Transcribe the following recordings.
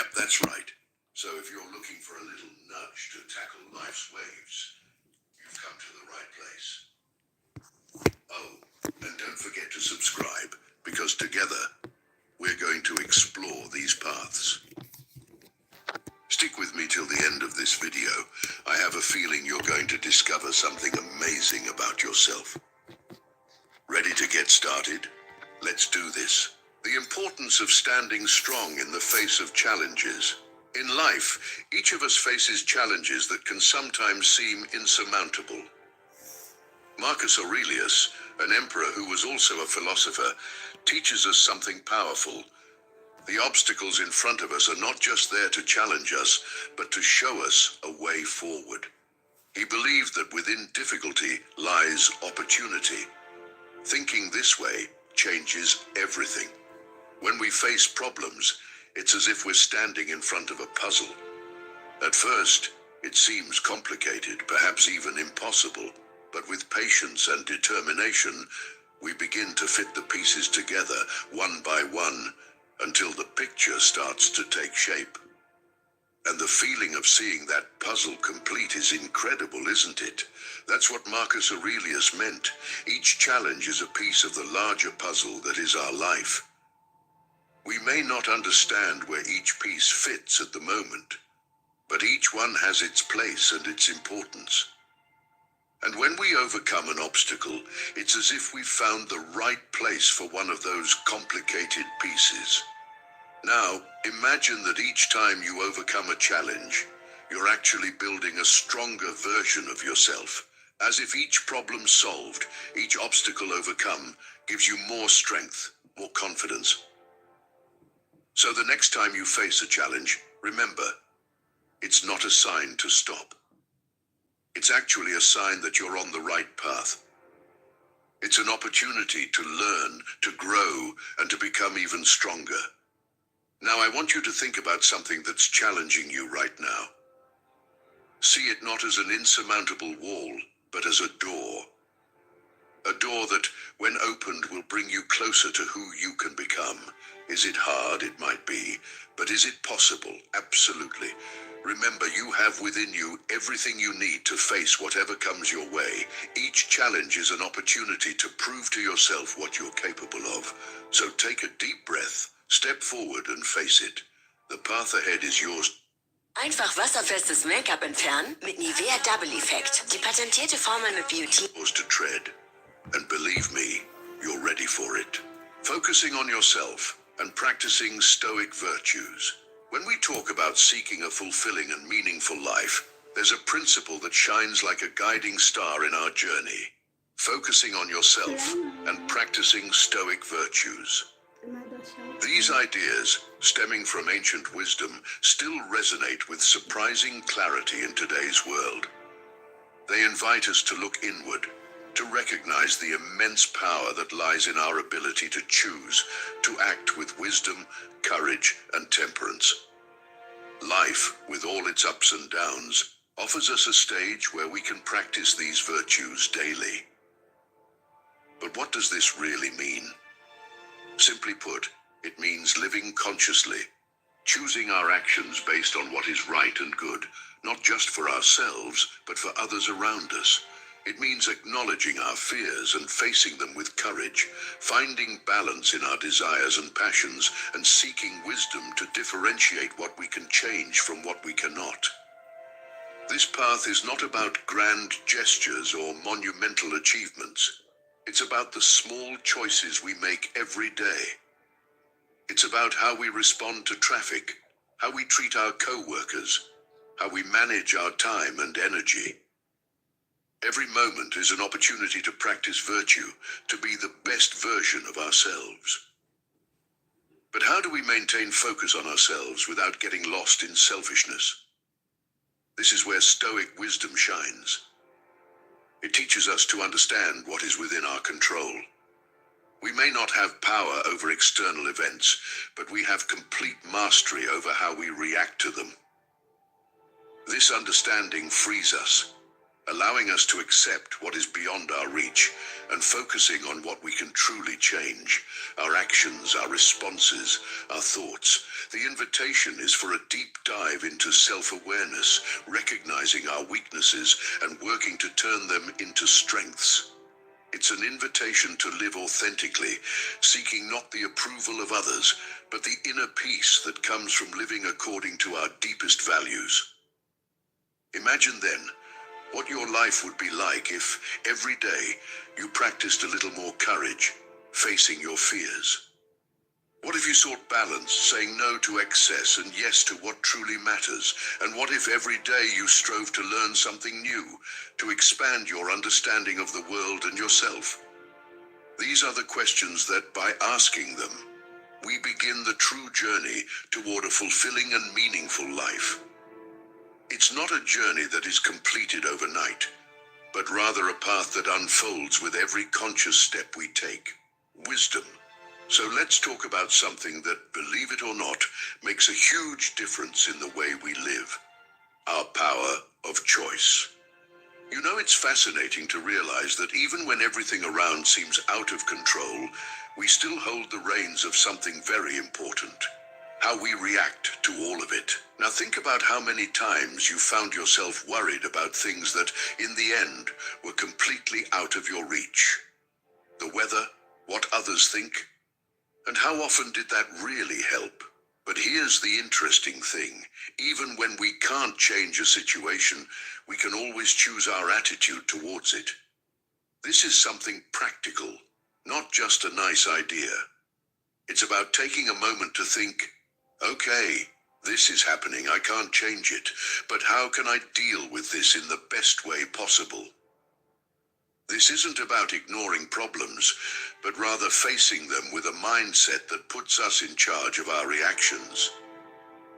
Yep, that's right. So if you're looking for a little nudge to tackle life's waves, you've come to the right place. Oh, and don't forget to subscribe, because together, we're going to explore these paths. Stick with me till the end of this video. I have a feeling you're going to discover something amazing about yourself. Ready to get started? Let's do this. The importance of standing strong in the face of challenges. In life, each of us faces challenges that can sometimes seem insurmountable. Marcus Aurelius, an emperor who was also a philosopher, teaches us something powerful. The obstacles in front of us are not just there to challenge us, but to show us a way forward. He believed that within difficulty lies opportunity. Thinking this way changes everything. When we face problems, it's as if we're standing in front of a puzzle. At first, it seems complicated, perhaps even impossible, but with patience and determination, we begin to fit the pieces together, one by one, until the picture starts to take shape. And the feeling of seeing that puzzle complete is incredible, isn't it? That's what Marcus Aurelius meant. Each challenge is a piece of the larger puzzle that is our life. We may not understand where each piece fits at the moment, but each one has its place and its importance. And when we overcome an obstacle, it's as if we've found the right place for one of those complicated pieces. Now, imagine that each time you overcome a challenge, you're actually building a stronger version of yourself. As if each problem solved, each obstacle overcome, gives you more strength, more confidence. So the next time you face a challenge, remember, it's not a sign to stop. It's actually a sign that you're on the right path. It's an opportunity to learn, to grow, and to become even stronger. Now I want you to think about something that's challenging you right now. See it not as an insurmountable wall, but as a door. A door that, when opened, will bring you closer to who you can become. Is it hard? It might be. But is it possible? Absolutely. Remember, you have within you everything you need to face whatever comes your way. Each challenge is an opportunity to prove to yourself what you're capable of. So take a deep breath, step forward and face it. The path ahead is yours. Einfach wasserfestes Make-up entfernen mit Nivea Double Effect. Die patentierte Formel mit Beauty. To tread. And believe me, you're ready for it. Focusing on yourself and practicing stoic virtues. When we talk about seeking a fulfilling and meaningful life, there's a principle that shines like a guiding star in our journey. Focusing on yourself and practicing stoic virtues. These ideas, stemming from ancient wisdom, still resonate with surprising clarity in today's world. They invite us to look inward, to recognize the immense power that lies in our ability to choose, to act with wisdom, courage, and temperance. Life, with all its ups and downs, offers us a stage where we can practice these virtues daily. But what does this really mean? Simply put, it means living consciously, choosing our actions based on what is right and good, not just for ourselves, but for others around us. It means acknowledging our fears and facing them with courage, finding balance in our desires and passions, and seeking wisdom to differentiate what we can change from what we cannot. This path is not about grand gestures or monumental achievements. It's about the small choices we make every day. It's about how we respond to traffic, how we treat our co-workers, how we manage our time and energy. Every moment is an opportunity to practice virtue, to be the best version of ourselves. But how do we maintain focus on ourselves without getting lost in selfishness? This is where Stoic wisdom shines. It teaches us to understand what is within our control. We may not have power over external events, but we have complete mastery over how we react to them. This understanding frees us. allowing us to accept what is beyond our reach and focusing on what we can truly change, our actions, our responses, our thoughts. The invitation is for a deep dive into self-awareness, recognizing our weaknesses and working to turn them into strengths. It's an invitation to live authentically, seeking not the approval of others, but the inner peace that comes from living according to our deepest values. Imagine then what your life would be like if every day you practiced a little more courage, facing your fears. What if you sought balance, saying no to excess and yes to what truly matters? And what if every day you strove to learn something new, to expand your understanding of the world and yourself? These are the questions that, by asking them, we begin the true journey toward a fulfilling and meaningful life. It's not a journey that is completed overnight, but rather a path that unfolds with every conscious step we take. Wisdom. So let's talk about something that, believe it or not, makes a huge difference in the way we live. Our power of choice. You know, it's fascinating to realize that even when everything around seems out of control, we still hold the reins of something very important. How we react to all of it. Now think about how many times you found yourself worried about things that, in the end, were completely out of your reach. The weather, what others think, and how often did that really help? But here's the interesting thing. Even when we can't change a situation, we can always choose our attitude towards it. This is something practical, not just a nice idea. It's about taking a moment to think, okay, this is happening, I can't change it, but how can I deal with this in the best way possible? This isn't about ignoring problems, but rather facing them with a mindset that puts us in charge of our reactions.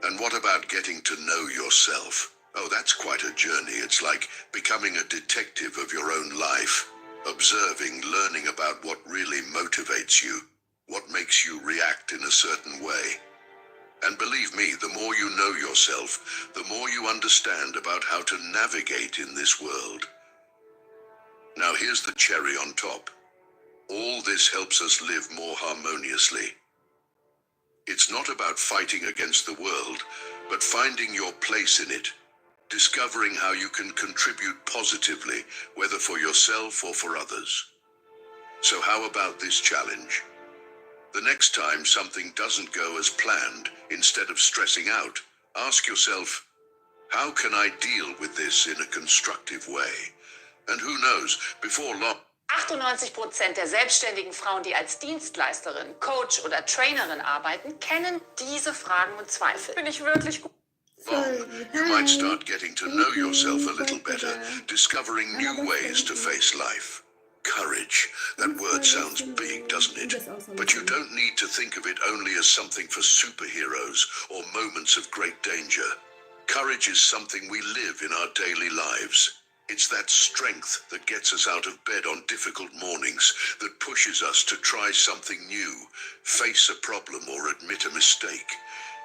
And what about getting to know yourself? Oh, that's quite a journey. It's like becoming a detective of your own life, observing, learning about what really motivates you, what makes you react in a certain way. And believe me, the more you know yourself, the more you understand about how to navigate in this world. Now here's the cherry on top. All this helps us live more harmoniously. It's not about fighting against the world, but finding your place in it, discovering how you can contribute positively, whether for yourself or for others. So how about this challenge? The next time something doesn't go as planned, instead of stressing out, ask yourself, how can I deal with this in a constructive way? And who knows, before long... 98% der selbstständigen Frauen, die als Dienstleisterin, Coach oder Trainerin arbeiten, kennen diese Fragen und Zweifel. Bin ich wirklich gut? You might start getting to know yourself a little better, discovering new ways to face life. Courage. That word sounds big, doesn't it? But you don't need to think of it only as something for superheroes or moments of great danger. Courage is something we live in our daily lives. It's that strength that gets us out of bed on difficult mornings, that pushes us to try something new, face a problem or admit a mistake.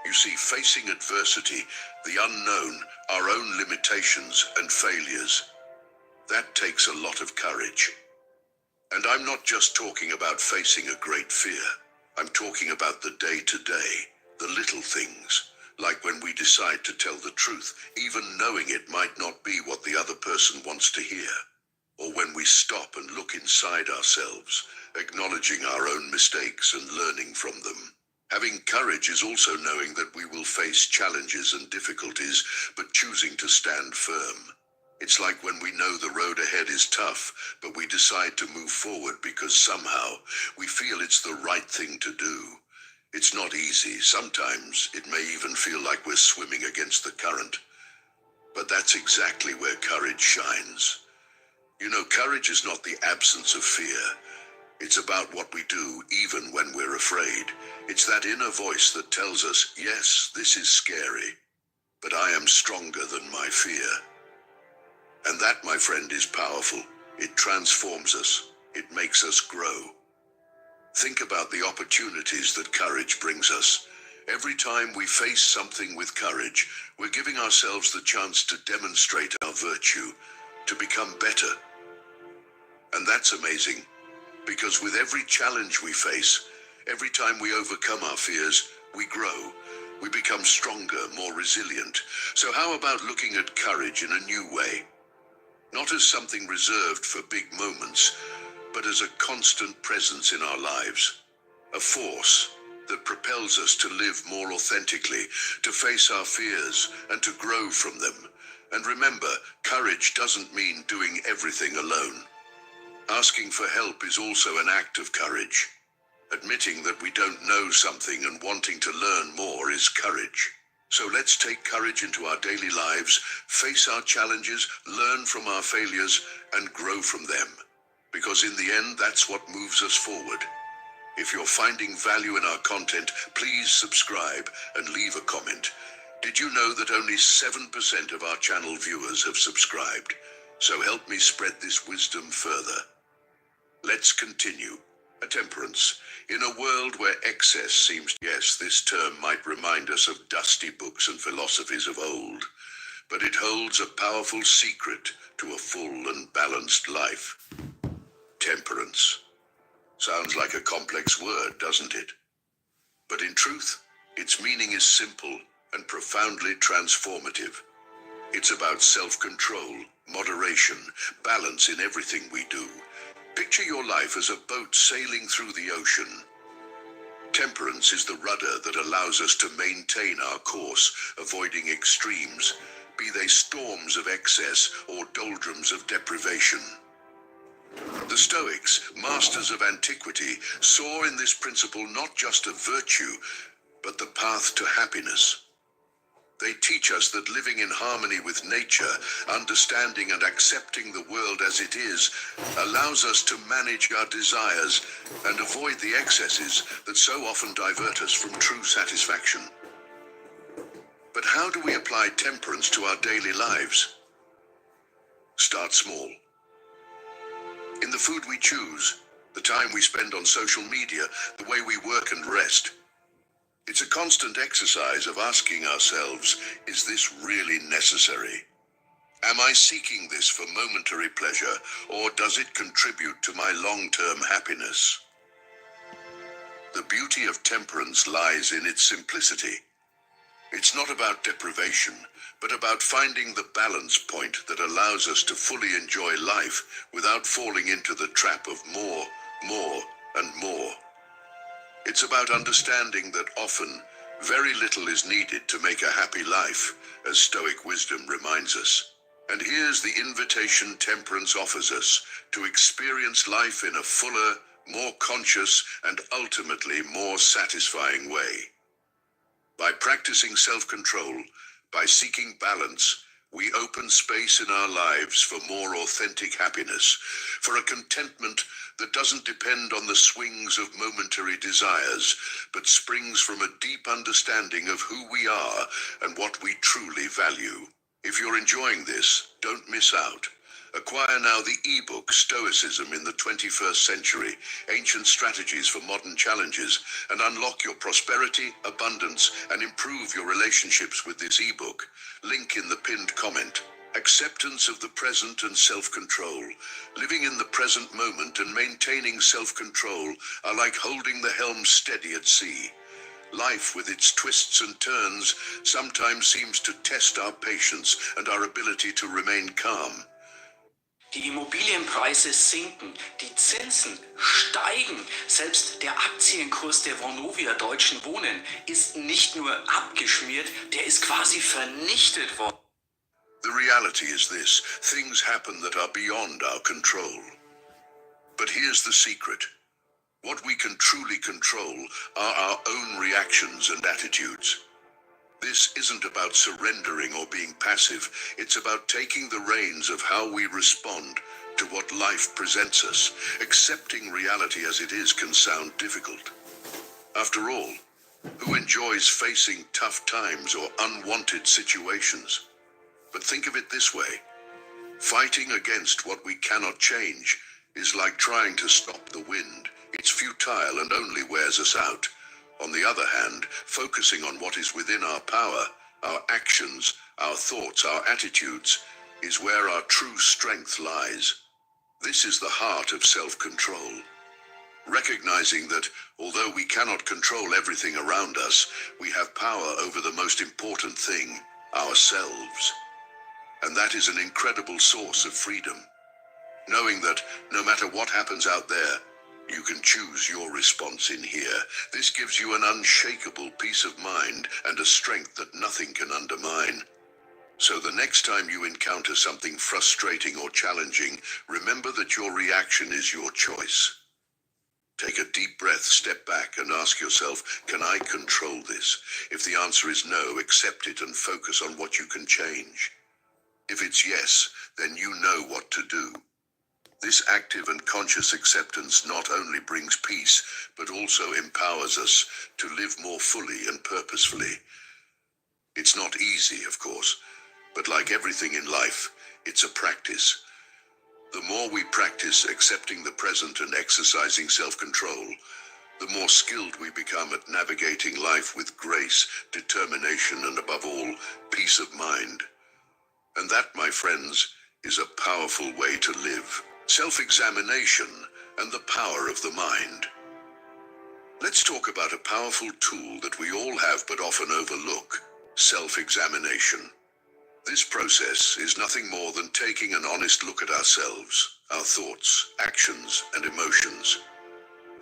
You see, facing adversity, the unknown, our own limitations and failures, that takes a lot of courage. And I'm not just talking about facing a great fear. I'm talking about the day-to-day, the little things. Like when we decide to tell the truth, even knowing it might not be what the other person wants to hear. Or when we stop and look inside ourselves, acknowledging our own mistakes and learning from them. Having courage is also knowing that we will face challenges and difficulties, but choosing to stand firm. It's like when we know the road ahead is tough, but we decide to move forward because somehow we feel it's the right thing to do. It's not easy. Sometimes it may even feel like we're swimming against the current. But that's exactly where courage shines. You know, courage is not the absence of fear. It's about what we do even when we're afraid. It's that inner voice that tells us, yes, this is scary, but I am stronger than my fear. And that, my friend, is powerful. It transforms us. It makes us grow. Think about the opportunities that courage brings us. Every time we face something with courage, we're giving ourselves the chance to demonstrate our virtue, to become better. And that's amazing, because with every challenge we face, every time we overcome our fears, we grow. We become stronger, more resilient. So how about looking at courage in a new way? Not as something reserved for big moments, but as a constant presence in our lives. A force that propels us to live more authentically, to face our fears, and to grow from them. And remember, courage doesn't mean doing everything alone. Asking for help is also an act of courage. Admitting that we don't know something and wanting to learn more is courage. So let's take courage into our daily lives, face our challenges, learn from our failures, and grow from them. Because in the end, that's what moves us forward. If you're finding value in our content, please subscribe and leave a comment. Did you know that only 7% of our channel viewers have subscribed? So help me spread this wisdom further. Let's continue. Temperance. In a world where excess seems, yes, this term might remind us of dusty books and philosophies of old, but it holds a powerful secret to a full and balanced life. Temperance. Sounds like a complex word, doesn't it? But in truth, its meaning is simple and profoundly transformative. It's about self-control, moderation, balance in everything we do. Picture your life as a boat sailing through the ocean. Temperance is the rudder that allows us to maintain our course, avoiding extremes, be they storms of excess or doldrums of deprivation. The Stoics, masters of antiquity, saw in this principle not just a virtue, but the path to happiness. They teach us that living in harmony with nature, understanding and accepting the world as it is, allows us to manage our desires and avoid the excesses that so often divert us from true satisfaction. But how do we apply temperance to our daily lives? Start small. In the food we choose, the time we spend on social media, the way we work and rest. It's a constant exercise of asking ourselves, is this really necessary? Am I seeking this for momentary pleasure, or does it contribute to my long-term happiness? The beauty of temperance lies in its simplicity. It's not about deprivation, but about finding the balance point that allows us to fully enjoy life without falling into the trap of more, and more. It's about understanding that often very little is needed to make a happy life, as Stoic wisdom reminds us. And here's the invitation temperance offers us to experience life in a fuller, more conscious, and ultimately more satisfying way. By practicing self-control, by seeking balance, we open space in our lives for more authentic happiness, for a contentment that doesn't depend on the swings of momentary desires, but springs from a deep understanding of who we are and what we truly value. If you're enjoying this, don't miss out. Acquire now the ebook Stoicism in the 21st Century, Ancient Strategies for Modern Challenges, and unlock your prosperity, abundance, and improve your relationships with this ebook. Link in the pinned comment. Acceptance of the present and self-control. Living in the present moment and maintaining self-control are like holding the helm steady at sea. Life, with its twists and turns, sometimes seems to test our patience and our ability to remain calm. Die Immobilienpreise sinken, die Zinsen steigen. Selbst der Aktienkurs der Vonovia Deutschen Wohnen ist nicht nur abgeschmiert, der ist quasi vernichtet worden. The reality is this: things happen that are beyond our control. But here's the secret. What we can truly control are our own reactions and attitudes. This isn't about surrendering or being passive. It's about taking the reins of how we respond to what life presents us. Accepting reality as it is can sound difficult. After all, who enjoys facing tough times or unwanted situations? But think of it this way. Fighting against what we cannot change is like trying to stop the wind. It's futile and only wears us out. On the other hand, focusing on what is within our power, our actions, our thoughts, our attitudes, is where our true strength lies. This is the heart of self-control. Recognizing that although we cannot control everything around us, we have power over the most important thing, ourselves. And that is an incredible source of freedom. Knowing that no matter what happens out there, you can choose your response in here. This gives you an unshakable peace of mind and a strength that nothing can undermine. So the next time you encounter something frustrating or challenging, remember that your reaction is your choice. Take a deep breath, step back, and ask yourself, can I control this? If the answer is no, accept it and focus on what you can change. If it's yes, then you know what to do. This active and conscious acceptance not only brings peace, but also empowers us to live more fully and purposefully. It's not easy, of course, but like everything in life, it's a practice. The more we practice accepting the present and exercising self-control, the more skilled we become at navigating life with grace, determination, and above all, peace of mind. And that, my friends, is a powerful way to live. Self-examination and the power of the mind. Let's talk about a powerful tool that we all have but often overlook, self-examination. This process is nothing more than taking an honest look at ourselves, our thoughts, actions, and emotions.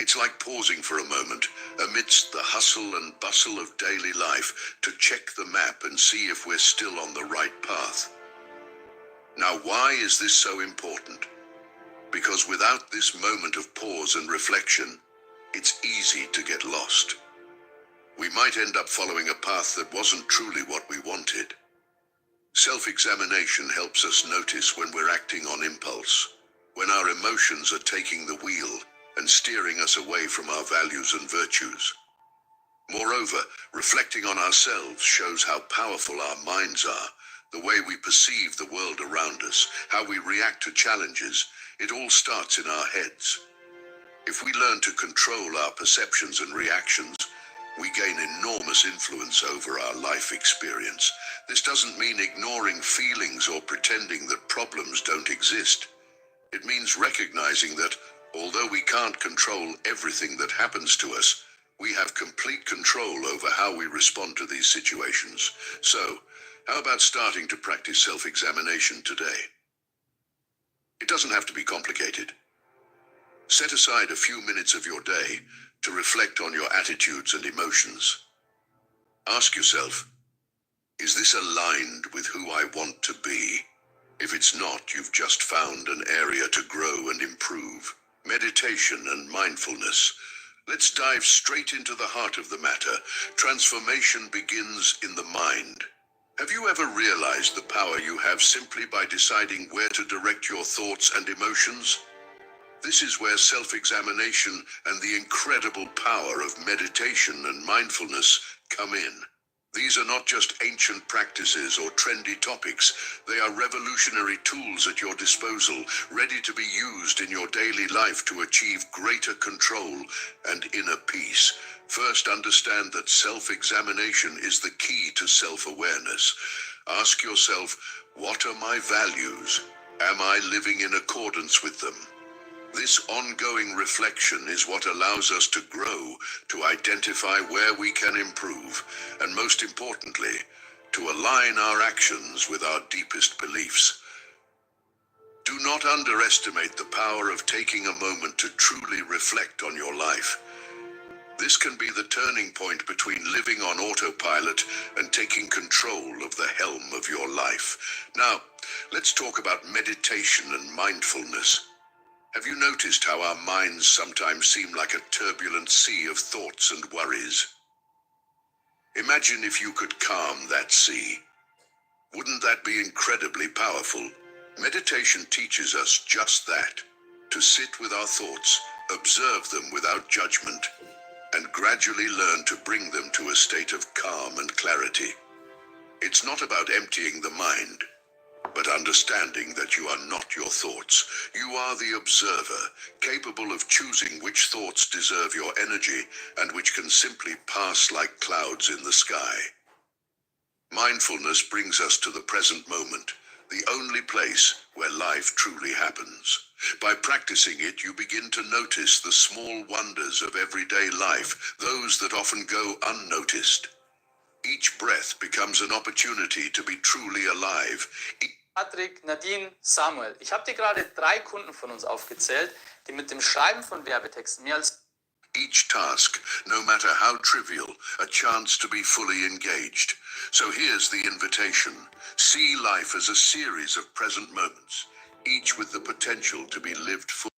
It's like pausing for a moment amidst the hustle and bustle of daily life to check the map and see if we're still on the right path. Now, why is this so important? Because without this moment of pause and reflection, it's easy to get lost. We might end up following a path that wasn't truly what we wanted. Self-examination helps us notice when we're acting on impulse, when our emotions are taking the wheel and steering us away from our values and virtues. Moreover, reflecting on ourselves shows how powerful our minds are, the way we perceive the world around us, how we react to challenges. It all starts in our heads. If we learn to control our perceptions and reactions, we gain enormous influence over our life experience. This doesn't mean ignoring feelings or pretending that problems don't exist. It means recognizing that, although we can't control everything that happens to us, we have complete control over how we respond to these situations. So, how about starting to practice self-examination today? It doesn't have to be complicated. Set aside a few minutes of your day to reflect on your attitudes and emotions. Ask yourself, is this aligned with who I want to be? If it's not, you've just found an area to grow and improve. Meditation and mindfulness. Let's dive straight into the heart of the matter. Transformation begins in the mind. Have you ever realized the power you have simply by deciding where to direct your thoughts and emotions? This is where self-examination and the incredible power of meditation and mindfulness come in. These are not just ancient practices or trendy topics. They are revolutionary tools at your disposal, ready to be used in your daily life to achieve greater control and inner peace. First, understand that self-examination is the key to self-awareness. Ask yourself, what are my values? Am I living in accordance with them? This ongoing reflection is what allows us to grow, to identify where we can improve, and most importantly, to align our actions with our deepest beliefs. Do not underestimate the power of taking a moment to truly reflect on your life. This can be the turning point between living on autopilot and taking control of the helm of your life. Now, let's talk about meditation and mindfulness. Have you noticed how our minds sometimes seem like a turbulent sea of thoughts and worries? Imagine if you could calm that sea. Wouldn't that be incredibly powerful? Meditation teaches us just that, to sit with our thoughts, observe them without judgment, and gradually learn to bring them to a state of calm and clarity. It's not about emptying the mind, but understanding that you are not your thoughts. You are the observer, capable of choosing which thoughts deserve your energy and which can simply pass like clouds in the sky. Mindfulness brings us to the present moment, the only place where life truly happens. By practicing it, you begin to notice the small wonders of everyday life, those that often go unnoticed. Each breath becomes an opportunity to be truly alive. Patrick, Nadine, Samuel. Ich habe dir gerade 3 Kunden von uns aufgezählt, die mit dem Schreiben von Werbetexten mehr als Each task, no matter how trivial, a chance to be fully engaged. So here's the invitation. See life as a series of present moments, each with the potential to be lived fully.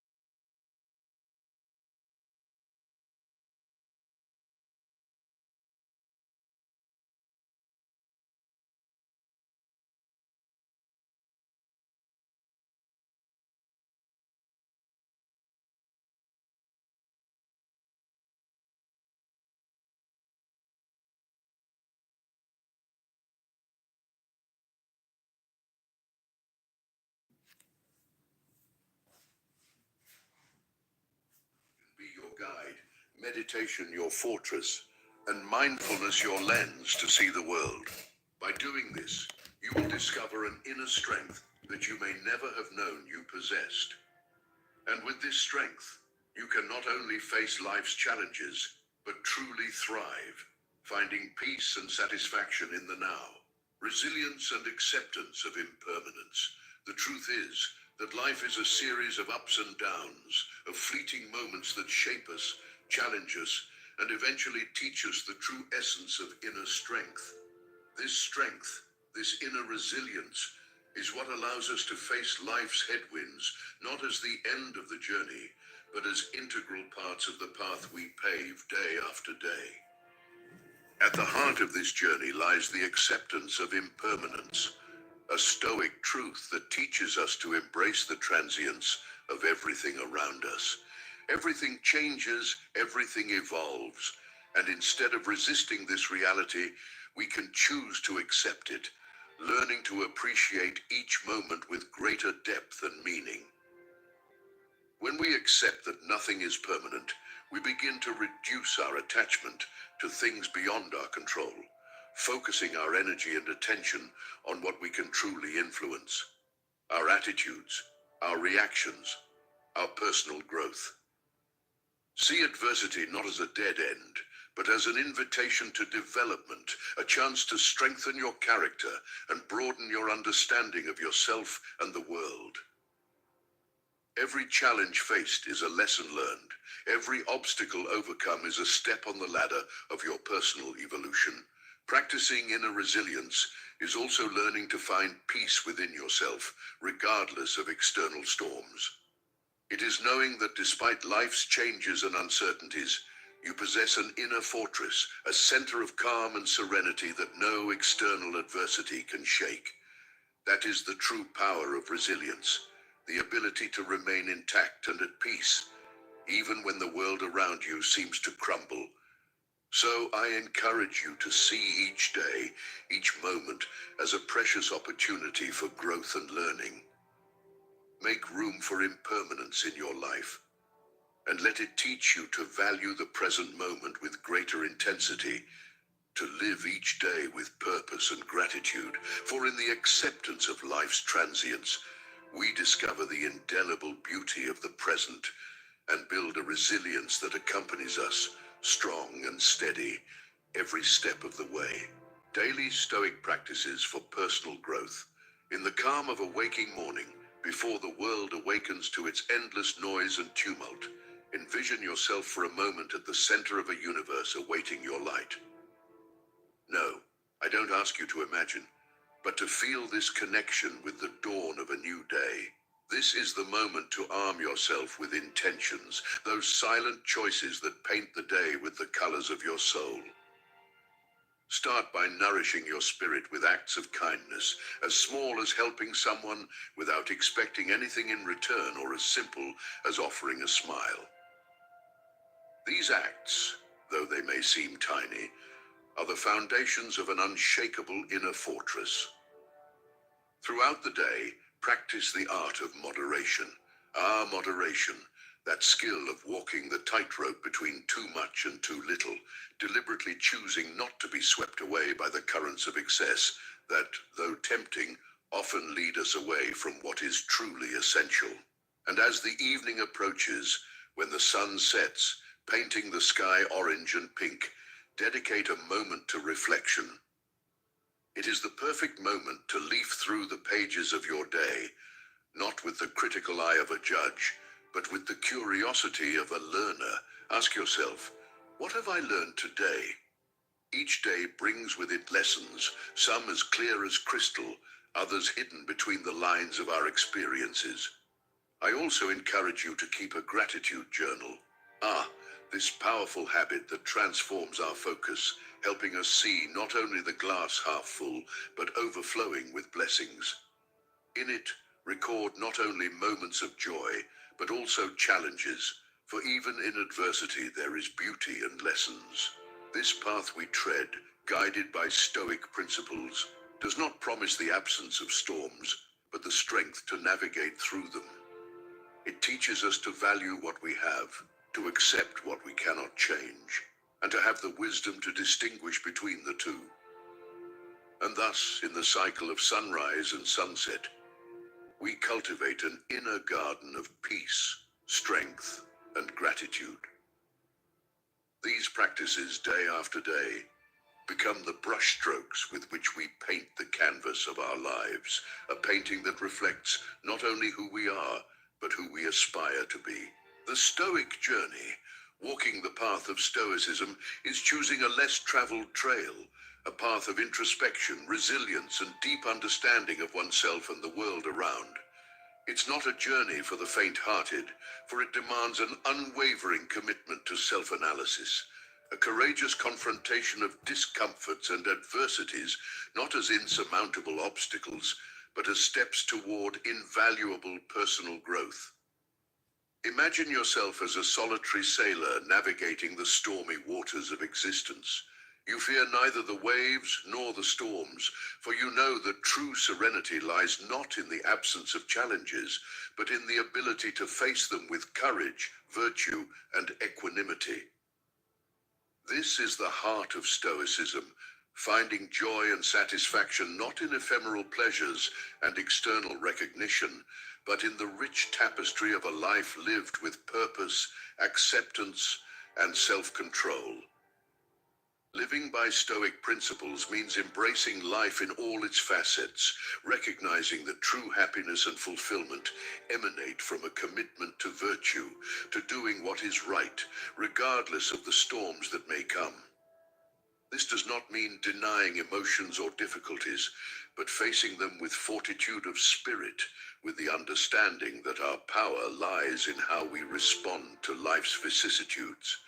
Be your guide, meditation your fortress, and mindfulness your lens to see the world. By doing this, you will discover an inner strength that you may never have known you possessed. And with this strength, you can not only face life's challenges, but truly thrive, finding peace and satisfaction in the now, resilience and acceptance of impermanence. The truth is that life is a series of ups and downs, of fleeting moments that shape us, challenge us, and eventually teach us the true essence of inner strength. This strength, this inner resilience, is what allows us to face life's headwinds, not as the end of the journey, but as integral parts of the path we pave day after day. At the heart of this journey lies the acceptance of impermanence, a stoic truth that teaches us to embrace the transience of everything around us. Everything changes, everything evolves, and instead of resisting this reality, we can choose to accept it, learning to appreciate each moment with greater depth and meaning. When we accept that nothing is permanent, we begin to reduce our attachment to things beyond our control, focusing our energy and attention on what we can truly influence: our attitudes, our reactions, our personal growth. See adversity not as a dead end, but as an invitation to development, a chance to strengthen your character and broaden your understanding of yourself and the world. Every challenge faced is a lesson learned. Every obstacle overcome is a step on the ladder of your personal evolution. Practicing inner resilience is also learning to find peace within yourself, regardless of external storms. It is knowing that despite life's changes and uncertainties, you possess an inner fortress, a center of calm and serenity that no external adversity can shake. That is the true power of resilience, the ability to remain intact and at peace, even when the world around you seems to crumble. So I encourage you to see each day, each moment, as a precious opportunity for growth and learning. Make room for impermanence in your life, and let it teach you to value the present moment with greater intensity, to live each day with purpose and gratitude. For in the acceptance of life's transience, we discover the indelible beauty of the present and build a resilience that accompanies us, strong and steady, every step of the way. Daily Stoic practices for personal growth. In the calm of a waking morning, before the world awakens to its endless noise and tumult, envision yourself for a moment at the center of a universe awaiting your light. No, I don't ask you to imagine, but to feel this connection with the dawn of a new day. This is the moment to arm yourself with intentions, those silent choices that paint the day with the colors of your soul. Start by nourishing your spirit with acts of kindness, as small as helping someone without expecting anything in return, or as simple as offering a smile. These acts, though they may seem tiny, are the foundations of an unshakable inner fortress. Throughout the day, practice the art of moderation. Moderation, that skill of walking the tightrope between too much and too little, deliberately choosing not to be swept away by the currents of excess that, though tempting, often lead us away from what is truly essential. And as the evening approaches, when the sun sets, painting the sky orange and pink, dedicate a moment to reflection. It is the perfect moment to leaf through the pages of your day, not with the critical eye of a judge, but with the curiosity of a learner. Ask yourself, what have I learned today? Each day brings with it lessons, some as clear as crystal, others hidden between the lines of our experiences. I also encourage you to keep a gratitude journal. This powerful habit that transforms our focus, helping us see not only the glass half full, but overflowing with blessings. In it, record not only moments of joy, but also challenges, for even in adversity there is beauty and lessons. This path we tread, guided by Stoic principles, does not promise the absence of storms, but the strength to navigate through them. It teaches us to value what we have, to accept what we cannot change, and to have the wisdom to distinguish between the two. And thus, in the cycle of sunrise and sunset, we cultivate an inner garden of peace, strength, and gratitude. These practices, day after day, become the brushstrokes with which we paint the canvas of our lives, a painting that reflects not only who we are, but who we aspire to be. The Stoic journey, walking the path of Stoicism, is choosing a less traveled trail, a path of introspection, resilience, and deep understanding of oneself and the world around. It's not a journey for the faint-hearted, for it demands an unwavering commitment to self-analysis, a courageous confrontation of discomforts and adversities, not as insurmountable obstacles, but as steps toward invaluable personal growth. Imagine yourself as a solitary sailor navigating the stormy waters of existence. You fear neither the waves nor the storms, for you know that true serenity lies not in the absence of challenges, but in the ability to face them with courage, virtue, and equanimity. This is the heart of Stoicism, finding joy and satisfaction not in ephemeral pleasures and external recognition, but in the rich tapestry of a life lived with purpose, acceptance, and self-control. Living by Stoic principles means embracing life in all its facets, recognizing that true happiness and fulfillment emanate from a commitment to virtue, to doing what is right, regardless of the storms that may come. This does not mean denying emotions or difficulties, but facing them with fortitude of spirit, with the understanding that our power lies in how we respond to life's vicissitudes.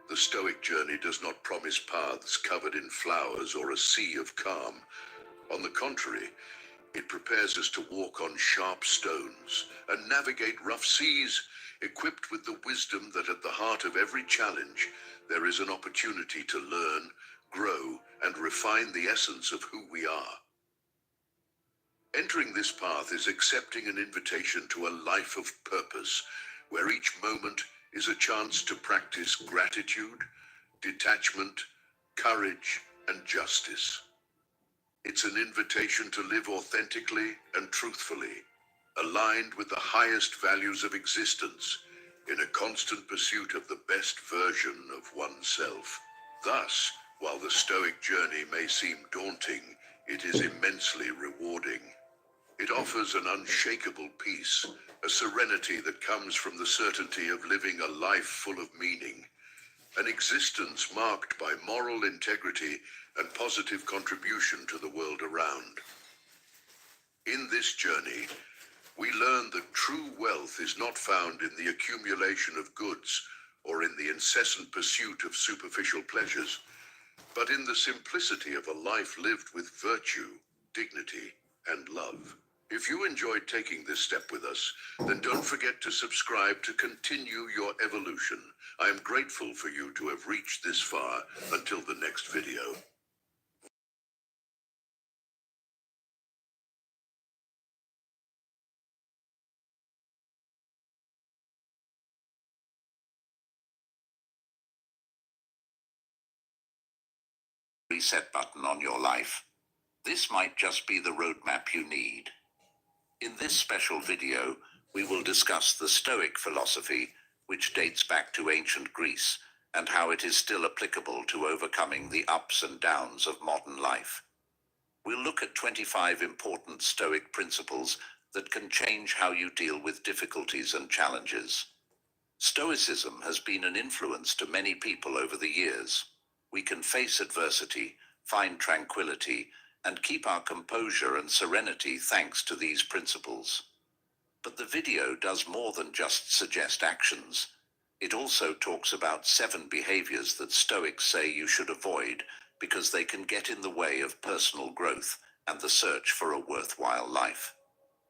The Stoic journey does not promise paths covered in flowers or a sea of calm. On the contrary, it prepares us to walk on sharp stones and navigate rough seas, equipped with the wisdom that at the heart of every challenge, there is an opportunity to learn, grow, and refine the essence of who we are. Entering this path is accepting an invitation to a life of purpose, where each moment is a chance to practice gratitude, detachment, courage, and justice. It's an invitation to live authentically and truthfully, aligned with the highest values of existence, in a constant pursuit of the best version of oneself. Thus, while the Stoic journey may seem daunting, it is immensely rewarding. It offers an unshakable peace, a serenity that comes from the certainty of living a life full of meaning, an existence marked by moral integrity and positive contribution to the world around. In this journey, we learn that true wealth is not found in the accumulation of goods or in the incessant pursuit of superficial pleasures, but in the simplicity of a life lived with virtue, dignity, and love. If you enjoyed taking this step with us, then don't forget to subscribe to continue your evolution. I am grateful for you to have reached this far. Until the next video. Reset button on your life. This might just be the roadmap you need. In this special video, we will discuss the Stoic philosophy, which dates back to ancient Greece, and how it is still applicable to overcoming the ups and downs of modern life. We'll look at 25 important Stoic principles that can change how you deal with difficulties and challenges. Stoicism has been an influence to many people over the years. We can face adversity, find tranquility, and keep our composure and serenity thanks to these principles. But the video does more than just suggest actions. It also talks about 7 behaviors that Stoics say you should avoid because they can get in the way of personal growth and the search for a worthwhile life.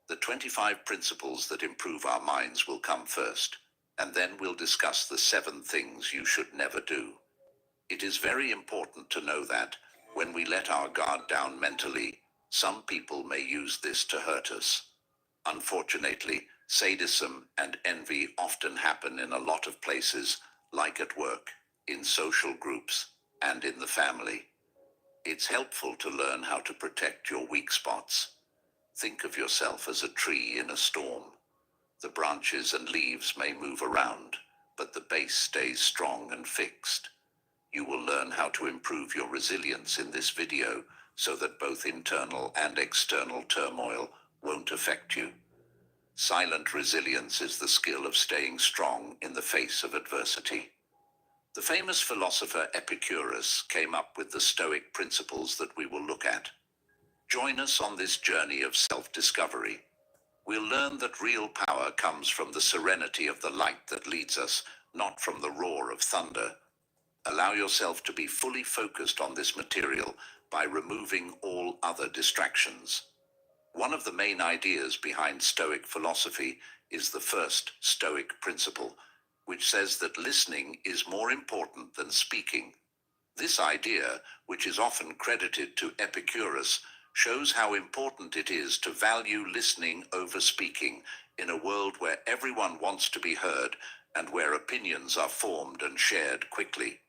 The 25 principles that improve our minds will come first, and then we'll discuss the 7 things you should never do. It is very important to know that, when we let our guard down mentally, some people may use this to hurt us. Unfortunately, sadism and envy often happen in a lot of places, like at work, in social groups, and in the family. It's helpful to learn how to protect your weak spots. Think of yourself as a tree in a storm. The branches and leaves may move around, but the base stays strong and fixed. You will learn how to improve your resilience in this video so that both internal and external turmoil won't affect you. Silent resilience is the skill of staying strong in the face of adversity. The famous philosopher Epicurus came up with the Stoic principles that we will look at. Join us on this journey of self-discovery. We'll learn that real power comes from the serenity of the light that leads us, not from the roar of thunder. Allow yourself to be fully focused on this material by removing all other distractions. One of the main ideas behind Stoic philosophy is the first Stoic principle, which says that listening is more important than speaking. This idea, which is often credited to Epicurus, shows how important it is to value listening over speaking in a world where everyone wants to be heard and where opinions are formed and shared quickly.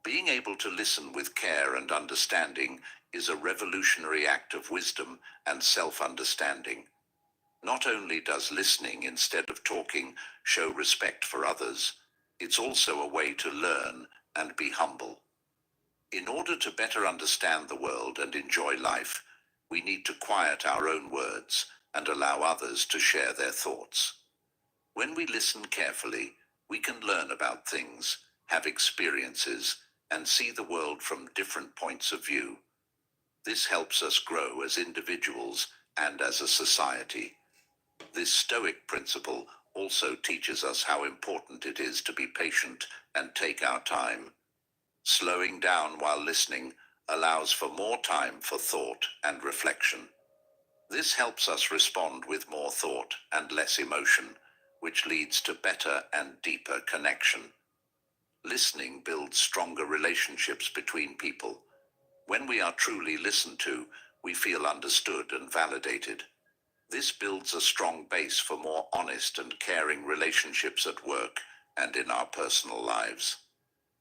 Being able to listen with care and understanding is a revolutionary act of wisdom and self-understanding. Not only does listening instead of talking show respect for others, it's also a way to learn and be humble. In order to better understand the world and enjoy life, we need to quiet our own words and allow others to share their thoughts. When we listen carefully, we can learn about things, have experiences, and see the world from different points of view. This helps us grow as individuals and as a society. This Stoic principle also teaches us how important it is to be patient and take our time. Slowing down while listening allows for more time for thought and reflection. This helps us respond with more thought and less emotion, which leads to better and deeper connection. Listening builds stronger relationships between people. When we are truly listened to, we feel understood and validated. This builds a strong base for more honest and caring relationships at work and in our personal lives.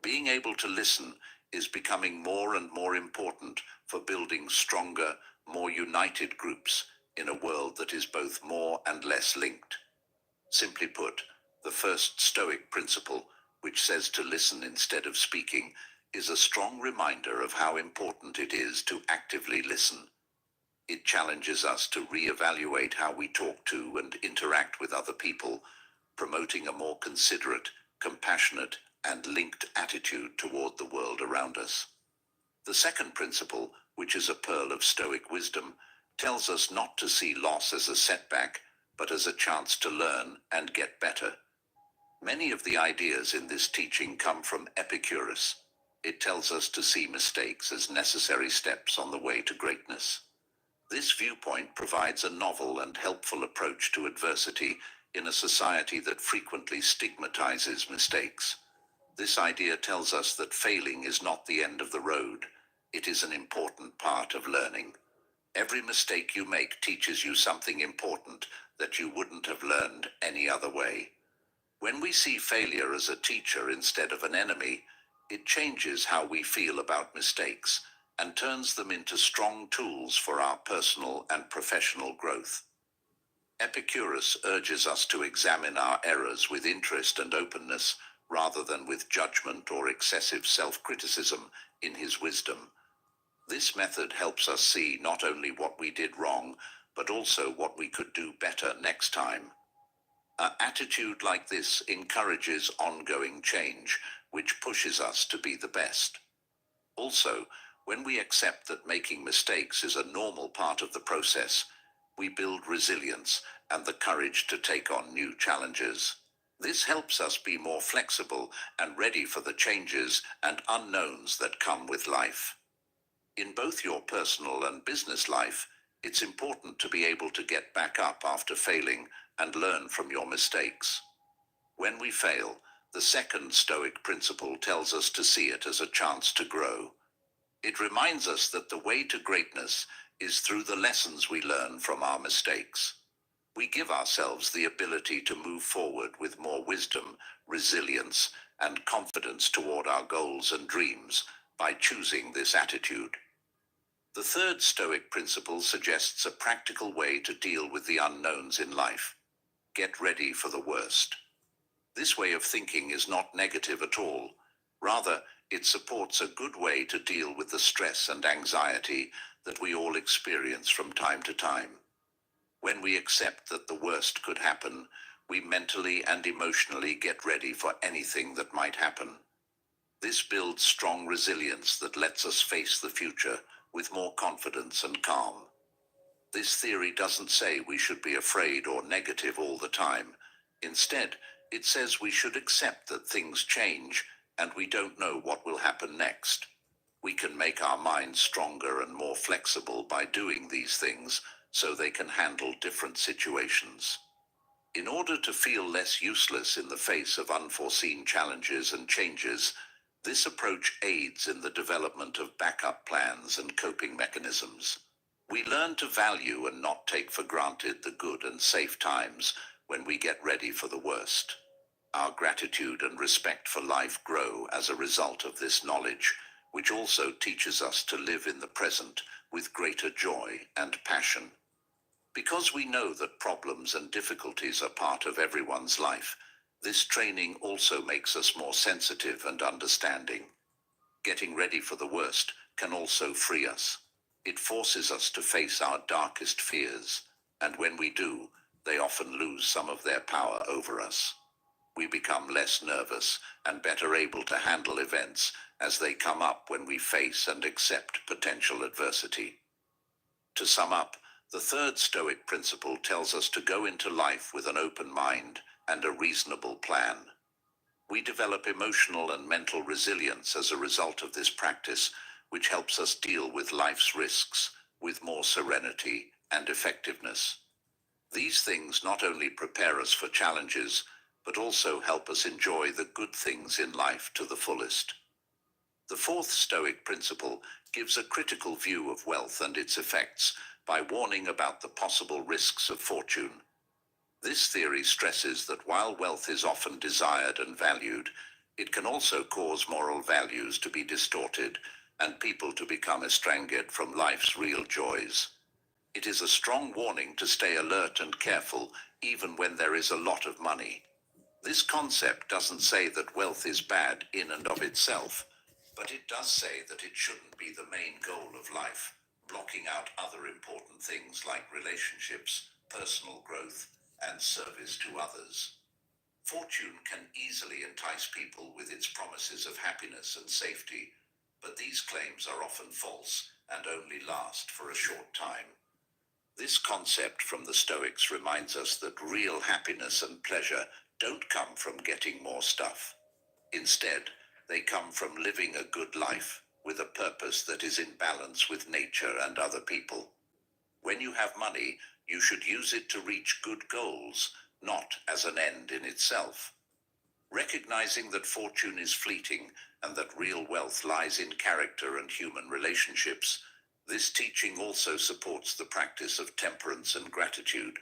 Being able to listen is becoming more and more important for building stronger, more united groups in a world that is both more and less linked. Simply put, the first Stoic principle, which says to listen instead of speaking, is a strong reminder of how important it is to actively listen. It challenges us to reevaluate how we talk to and interact with other people, promoting a more considerate, compassionate, and linked attitude toward the world around us. The second principle, which is a pearl of Stoic wisdom, tells us not to see loss as a setback, but as a chance to learn and get better. Many of the ideas in this teaching come from Epicurus. It tells us to see mistakes as necessary steps on the way to greatness. This viewpoint provides a novel and helpful approach to adversity in a society that frequently stigmatizes mistakes. This idea tells us that failing is not the end of the road. It is an important part of learning. Every mistake you make teaches you something important that you wouldn't have learned any other way. When we see failure as a teacher instead of an enemy, it changes how we feel about mistakes and turns them into strong tools for our personal and professional growth. Epicurus urges us to examine our errors with interest and openness rather than with judgment or excessive self-criticism in his wisdom. This method helps us see not only what we did wrong, but also what we could do better next time. An attitude like this encourages ongoing change, which pushes us to be the best. Also, when we accept that making mistakes is a normal part of the process, we build resilience and the courage to take on new challenges. This helps us be more flexible and ready for the changes and unknowns that come with life. In both your personal and business life, it's important to be able to get back up after failing and learn from your mistakes. When we fail, the second Stoic principle tells us to see it as a chance to grow. It reminds us that the way to greatness is through the lessons we learn from our mistakes. We give ourselves the ability to move forward with more wisdom, resilience, and confidence toward our goals and dreams by choosing this attitude. The third Stoic principle suggests a practical way to deal with the unknowns in life. Get ready for the worst. This way of thinking is not negative at all. Rather, it supports a good way to deal with the stress and anxiety that we all experience from time to time. When we accept that the worst could happen, we mentally and emotionally get ready for anything that might happen. This builds strong resilience that lets us face the future with more confidence and calm. This theory doesn't say we should be afraid or negative all the time. Instead, it says we should accept that things change and we don't know what will happen next. We can make our minds stronger and more flexible by doing these things so they can handle different situations. In order to feel less useless in the face of unforeseen challenges and changes, this approach aids in the development of backup plans and coping mechanisms. We learn to value and not take for granted the good and safe times when we get ready for the worst. Our gratitude and respect for life grow as a result of this knowledge, which also teaches us to live in the present with greater joy and passion. Because we know that problems and difficulties are part of everyone's life, this training also makes us more sensitive and understanding. Getting ready for the worst can also free us. It forces us to face our darkest fears, and when we do, they often lose some of their power over us. We become less nervous and better able to handle events as they come up when we face and accept potential adversity. To sum up, the third Stoic principle tells us to go into life with an open mind and a reasonable plan. We develop emotional and mental resilience as a result of this practice, which helps us deal with life's risks with more serenity and effectiveness. These things not only prepare us for challenges, but also help us enjoy the good things in life to the fullest. The fourth Stoic principle gives a critical view of wealth and its effects by warning about the possible risks of fortune. This theory stresses that while wealth is often desired and valued, it can also cause moral values to be distorted and people to become estranged from life's real joys. It is a strong warning to stay alert and careful even when there is a lot of money. This concept doesn't say that wealth is bad in and of itself, but it does say that it shouldn't be the main goal of life, blocking out other important things like relationships, personal growth, and service to others. Fortune can easily entice people with its promises of happiness and safety, but these claims are often false and only last for a short time. This concept from the Stoics reminds us that real happiness and pleasure don't come from getting more stuff. Instead, they come from living a good life with a purpose that is in balance with nature and other people. When you have money, you should use it to reach good goals, not as an end in itself. Recognizing that fortune is fleeting and that real wealth lies in character and human relationships, this teaching also supports the practice of temperance and gratitude.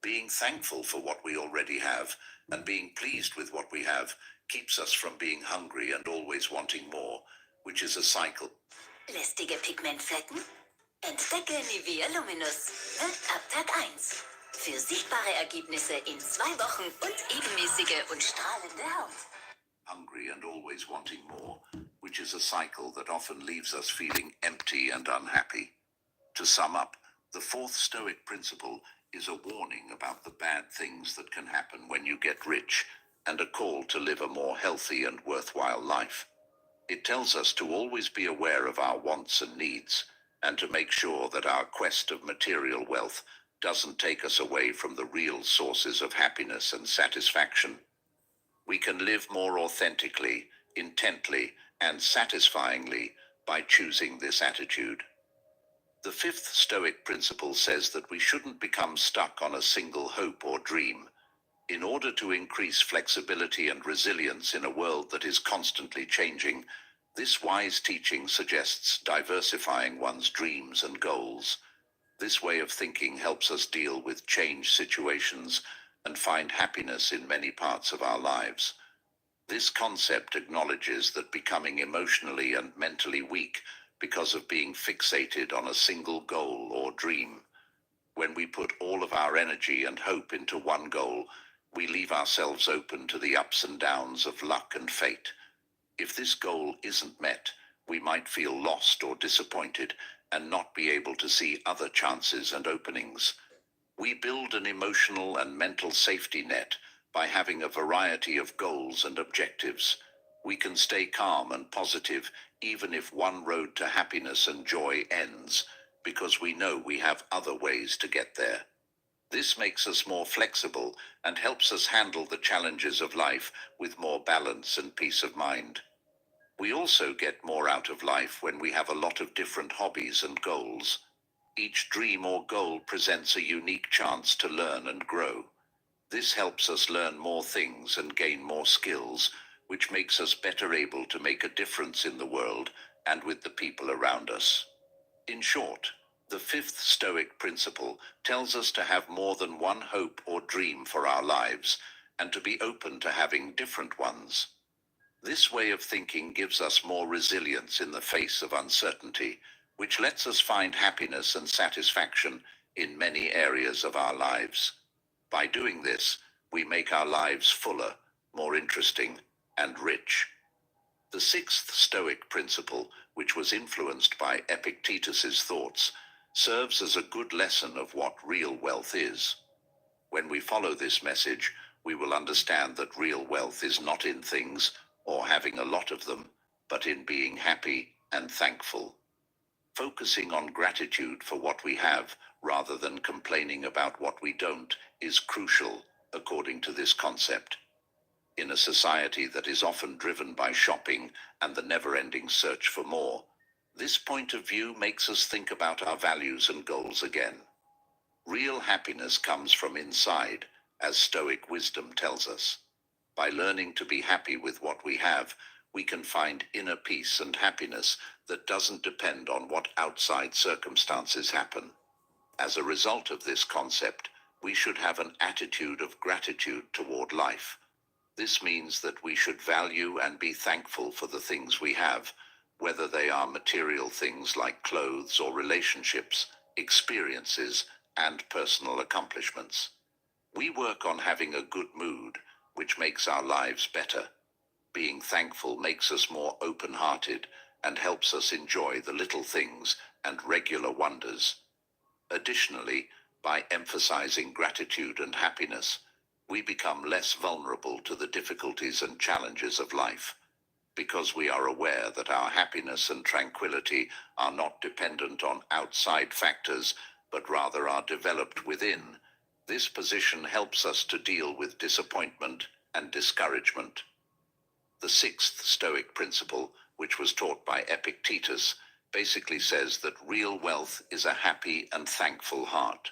Being thankful for what we already have and being pleased with what we have keeps us from being hungry and always wanting more, which is a cycle. Lästige Pigmentflecken? Entdecke Nivea Luminous. Wirkt ab Tag 1. Für sichtbare Ergebnisse in 2 Wochen und ebenmäßige und strahlende Haut. Hungry and always wanting more, which is a cycle that often leaves us feeling empty and unhappy. To sum up, the fourth Stoic principle is a warning about the bad things that can happen when you get rich, and a call to live a more healthy and worthwhile life. It tells us to always be aware of our wants and needs, and to make sure that our quest of material wealth doesn't take us away from the real sources of happiness and satisfaction. We can live more authentically, intently, and satisfyingly by choosing this attitude. The fifth Stoic principle says that we shouldn't become stuck on a single hope or dream. In order to increase flexibility and resilience in a world that is constantly changing, this wise teaching suggests diversifying one's dreams and goals. This way of thinking helps us deal with changed situations and find happiness in many parts of our lives. This concept acknowledges that becoming emotionally and mentally weak because of being fixated on a single goal or dream. When we put all of our energy and hope into one goal, we leave ourselves open to the ups and downs of luck and fate. If this goal isn't met, we might feel lost or disappointed and not be able to see other chances and openings. We build an emotional and mental safety net by having a variety of goals and objectives. We can stay calm and positive even if one road to happiness and joy ends, because we know we have other ways to get there. This makes us more flexible and helps us handle the challenges of life with more balance and peace of mind. We also get more out of life when we have a lot of different hobbies and goals. Each dream or goal presents a unique chance to learn and grow. This helps us learn more things and gain more skills, which makes us better able to make a difference in the world and with the people around us. In short, the fifth Stoic principle tells us to have more than one hope or dream for our lives and to be open to having different ones. This way of thinking gives us more resilience in the face of uncertainty, which lets us find happiness and satisfaction in many areas of our lives. By doing this, we make our lives fuller, more interesting, and rich. The sixth Stoic principle, which was influenced by Epictetus's thoughts, serves as a good lesson of what real wealth is. When we follow this message, we will understand that real wealth is not in things or having a lot of them, but in being happy and thankful. Focusing on gratitude for what we have rather than complaining about what we don't is crucial, according to this concept. In a society that is often driven by shopping and the never-ending search for more, this point of view makes us think about our values and goals again. Real happiness comes from inside, as Stoic wisdom tells us. By learning to be happy with what we have, we can find inner peace and happiness that doesn't depend on what outside circumstances happen. As a result of this concept, we should have an attitude of gratitude toward life. This means that we should value and be thankful for the things we have, whether they are material things like clothes or relationships, experiences, and personal accomplishments. We work on having a good mood, which makes our lives better. Being thankful makes us more open-hearted and helps us enjoy the little things and regular wonders. Additionally, by emphasizing gratitude and happiness, we become less vulnerable to the difficulties and challenges of life. Because we are aware that our happiness and tranquility are not dependent on outside factors, but rather are developed within, this position helps us to deal with disappointment and discouragement. The sixth Stoic principle, which was taught by Epictetus, basically says that real wealth is a happy and thankful heart.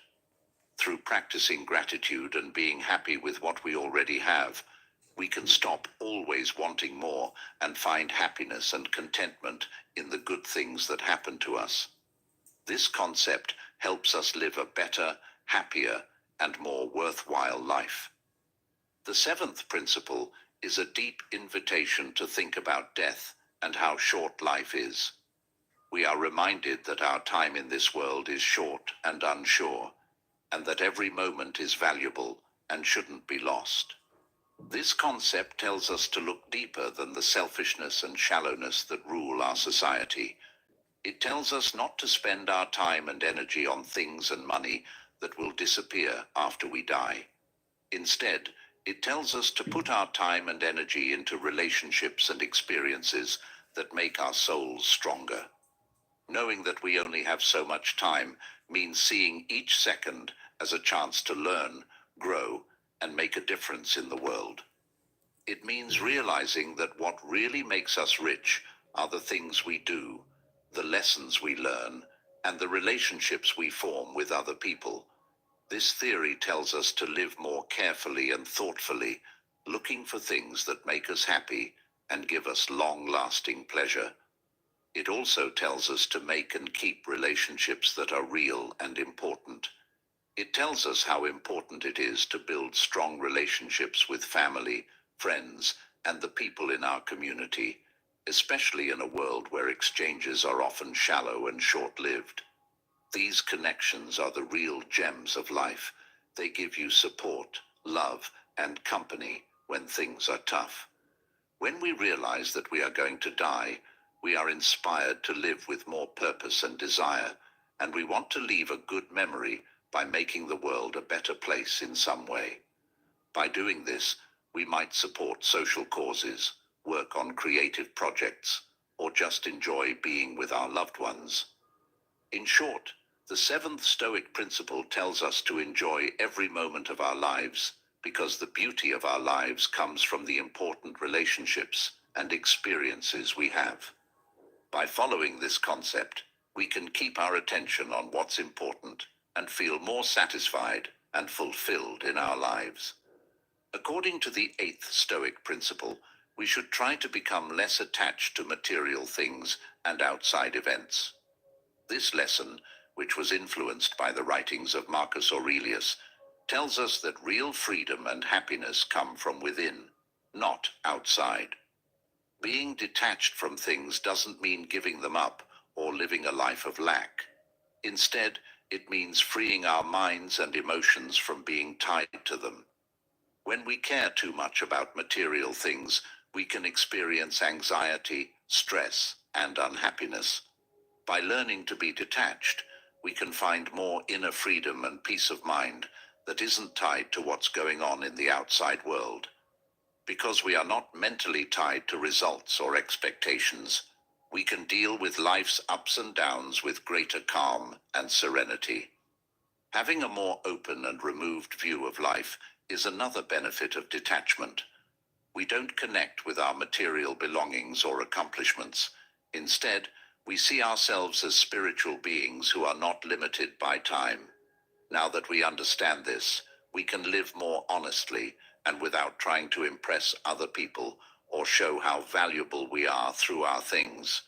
Through practicing gratitude and being happy with what we already have, we can stop always wanting more and find happiness and contentment in the good things that happen to us. This concept helps us live a better, happier, and more worthwhile life. The seventh principle is a deep invitation to think about death and how short life is. We are reminded that our time in this world is short and unsure, and that every moment is valuable and shouldn't be lost. This concept tells us to look deeper than the selfishness and shallowness that rule our society. It tells us not to spend our time and energy on things and money that will disappear after we die. Instead, it tells us to put our time and energy into relationships and experiences that make our souls stronger. Knowing that we only have so much time means seeing each second as a chance to learn, grow, and make a difference in the world. It means realizing that what really makes us rich are the things we do, the lessons we learn, and the relationships we form with other people. This theory tells us to live more carefully and thoughtfully, looking for things that make us happy and give us long-lasting pleasure. It also tells us to make and keep relationships that are real and important. It tells us how important it is to build strong relationships with family, friends, and the people in our community, especially in a world where exchanges are often shallow and short-lived. These connections are the real gems of life. They give you support, love, and company when things are tough. When we realize that we are going to die, we are inspired to live with more purpose and desire, and we want to leave a good memory by making the world a better place in some way. By doing this, we might support social causes, work on creative projects, or just enjoy being with our loved ones. In short, the seventh Stoic principle tells us to enjoy every moment of our lives, because the beauty of our lives comes from the important relationships and experiences we have. By following this concept, we can keep our attention on what's important and feel more satisfied and fulfilled in our lives. According to the eighth Stoic principle, we should try to become less attached to material things and outside events. This lesson, which was influenced by the writings of Marcus Aurelius, tells us that real freedom and happiness come from within, not outside. Being detached from things doesn't mean giving them up or living a life of lack. Instead, it means freeing our minds and emotions from being tied to them. When we care too much about material things, we can experience anxiety, stress, and unhappiness. By learning to be detached, we can find more inner freedom and peace of mind that isn't tied to what's going on in the outside world. Because we are not mentally tied to results or expectations, we can deal with life's ups and downs with greater calm and serenity. Having a more open and removed view of life is another benefit of detachment. We don't connect with our material belongings or accomplishments. Instead, we see ourselves as spiritual beings who are not limited by time. Now that we understand this, we can live more honestly and without trying to impress other people or show how valuable we are through our things.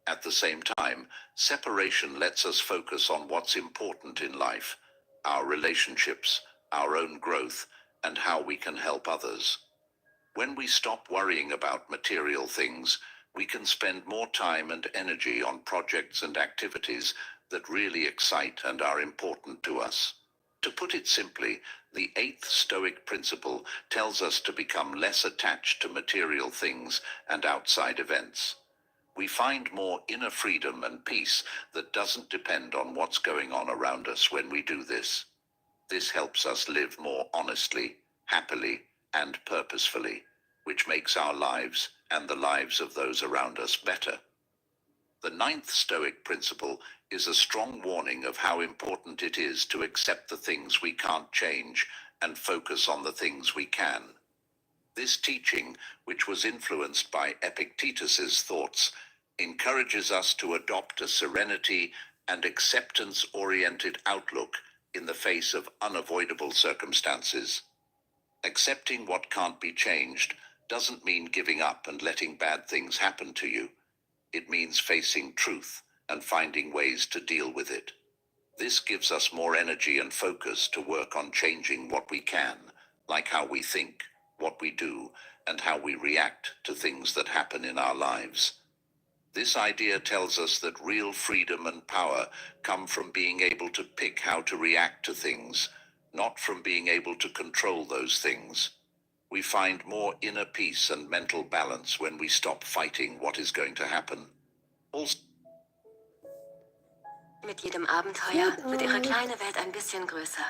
At the same time, separation lets us focus on what's important in life, our relationships, our own growth, and how we can help others. When we stop worrying about material things, we can spend more time and energy on projects and activities that really excite and are important to us. To put it simply, the eighth Stoic principle tells us to become less attached to material things and outside events. We find more inner freedom and peace that doesn't depend on what's going on around us when we do this. This helps us live more honestly, happily, and purposefully, which makes our lives and the lives of those around us better. The ninth Stoic principle is a strong warning of how important it is to accept the things we can't change and focus on the things we can. This teaching, which was influenced by Epictetus's thoughts, encourages us to adopt a serenity and acceptance-oriented outlook in the face of unavoidable circumstances. Accepting what can't be changed doesn't mean giving up and letting bad things happen to you. It means facing truth and finding ways to deal with it. This gives us more energy and focus to work on changing what we can, like how we think, what we do, and how we react to things that happen in our lives. This idea tells us that real freedom and power come from being able to pick how to react to things, not from being able to control those things. We find more inner peace and mental balance when we stop fighting what is going to happen. Also, Mit jedem Abenteuer wird Ihre kleine Welt ein bisschen größer.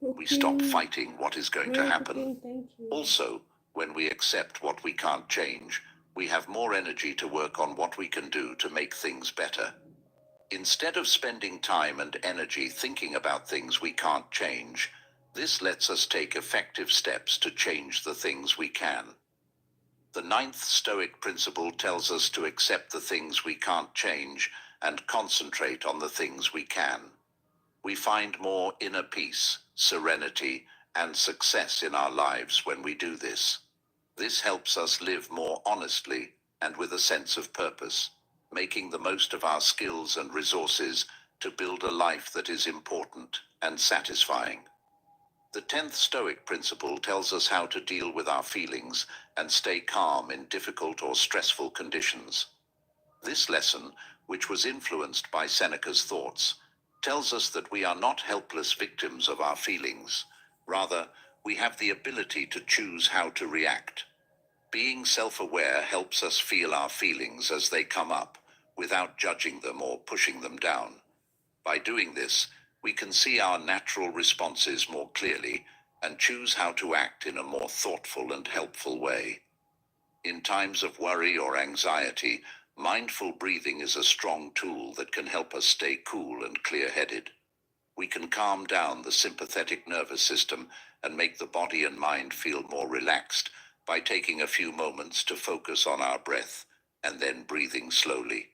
we stop fighting what is going to happen. Also, when we accept what we can't change, we have more energy to work on what we can do to make things better. Instead of spending time and energy thinking about things we can't change, this lets us take effective steps to change the things we can. The 9th Stoic principle tells us to accept the things we can't change and concentrate on the things we can. We find more inner peace, serenity, and success in our lives when we do this. This helps us live more honestly and with a sense of purpose, making the most of our skills and resources to build a life that is important and satisfying. The 10th Stoic principle tells us how to deal with our feelings and stay calm in difficult or stressful conditions. This lesson, which was influenced by Seneca's thoughts, tells us that we are not helpless victims of our feelings. Rather, we have the ability to choose how to react. Being self-aware helps us feel our feelings as they come up, without judging them or pushing them down. By doing this, we can see our natural responses more clearly and choose how to act in a more thoughtful and helpful way. In times of worry or anxiety, mindful breathing is a strong tool that can help us stay cool and clear-headed. We can calm down the sympathetic nervous system and make the body and mind feel more relaxed by taking a few moments to focus on our breath and then breathing slowly.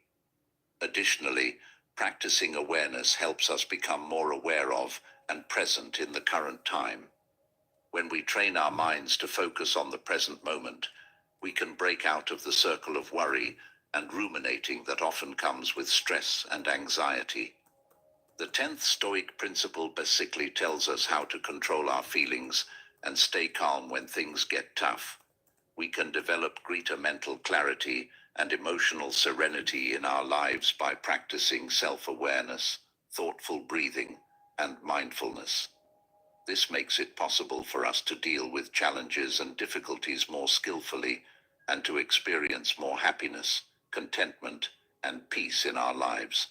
Additionally, practicing awareness helps us become more aware of and present in the current time. When we train our minds to focus on the present moment, we can break out of the circle of worry and ruminating that often comes with stress and anxiety. The 10th Stoic principle basically tells us how to control our feelings and stay calm when things get tough. We can develop greater mental clarity and emotional serenity in our lives by practicing self-awareness, thoughtful breathing, and mindfulness. This makes it possible for us to deal with challenges and difficulties more skillfully and to experience more happiness, contentment, and peace in our lives.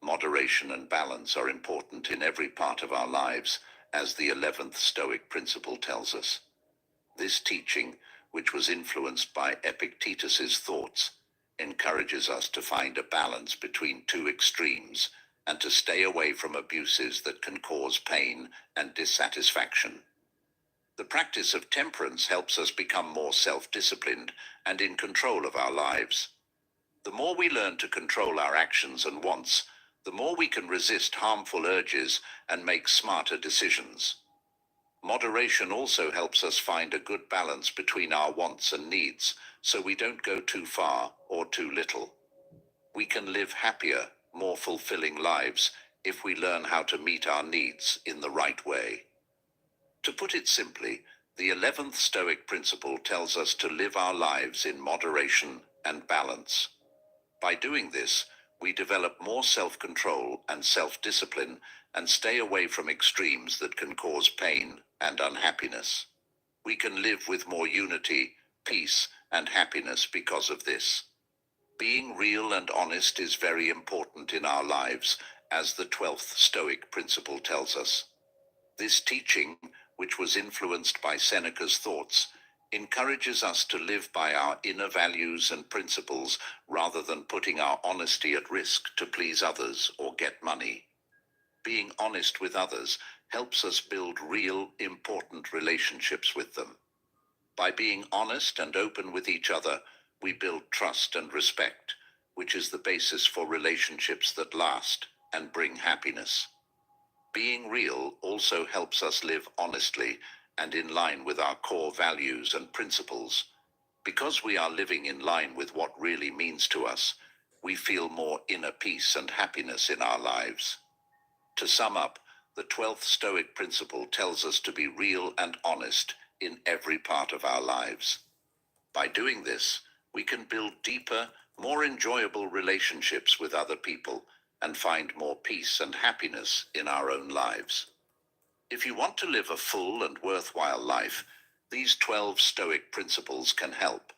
Moderation and balance are important in every part of our lives, as the 11th Stoic principle tells us. This teaching, which was influenced by Epictetus's thoughts, encourages us to find a balance between two extremes and to stay away from abuses that can cause pain and dissatisfaction. The practice of temperance helps us become more self-disciplined and in control of our lives. The more we learn to control our actions and wants, the more we can resist harmful urges and make smarter decisions. Moderation also helps us find a good balance between our wants and needs, so we don't go too far or too little. We can live happier, more fulfilling lives if we learn how to meet our needs in the right way. To put it simply, the 11th Stoic principle tells us to live our lives in moderation and balance. By doing this, we develop more self-control and self-discipline and stay away from extremes that can cause pain and unhappiness. We can live with more unity, peace, and happiness because of this. Being real and honest is very important in our lives, as the 12th Stoic principle tells us. This teaching, which was influenced by Seneca's thoughts, encourages us to live by our inner values and principles rather than putting our honesty at risk to please others or get money. Being honest with others helps us build real, important relationships with them. By being honest and open with each other, we build trust and respect, which is the basis for relationships that last and bring happiness. Being real also helps us live honestly and in line with our core values and principles. Because we are living in line with what really means to us, we feel more inner peace and happiness in our lives. To sum up, the 12th Stoic principle tells us to be real and honest in every part of our lives. By doing this, we can build deeper, more enjoyable relationships with other people, and find more peace and happiness in our own lives. If you want to live a full and worthwhile life, these 12 Stoic principles can help.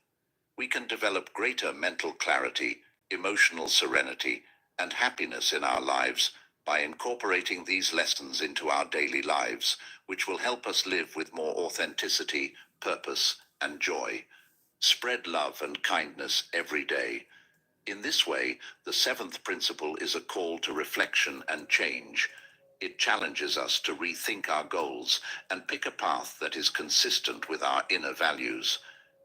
We can develop greater mental clarity, emotional serenity, and happiness in our lives by incorporating these lessons into our daily lives, which will help us live with more authenticity, purpose, and joy. Spread love and kindness every day. In this way, the 7th principle is a call to reflection and change. It challenges us to rethink our goals and pick a path that is consistent with our inner values.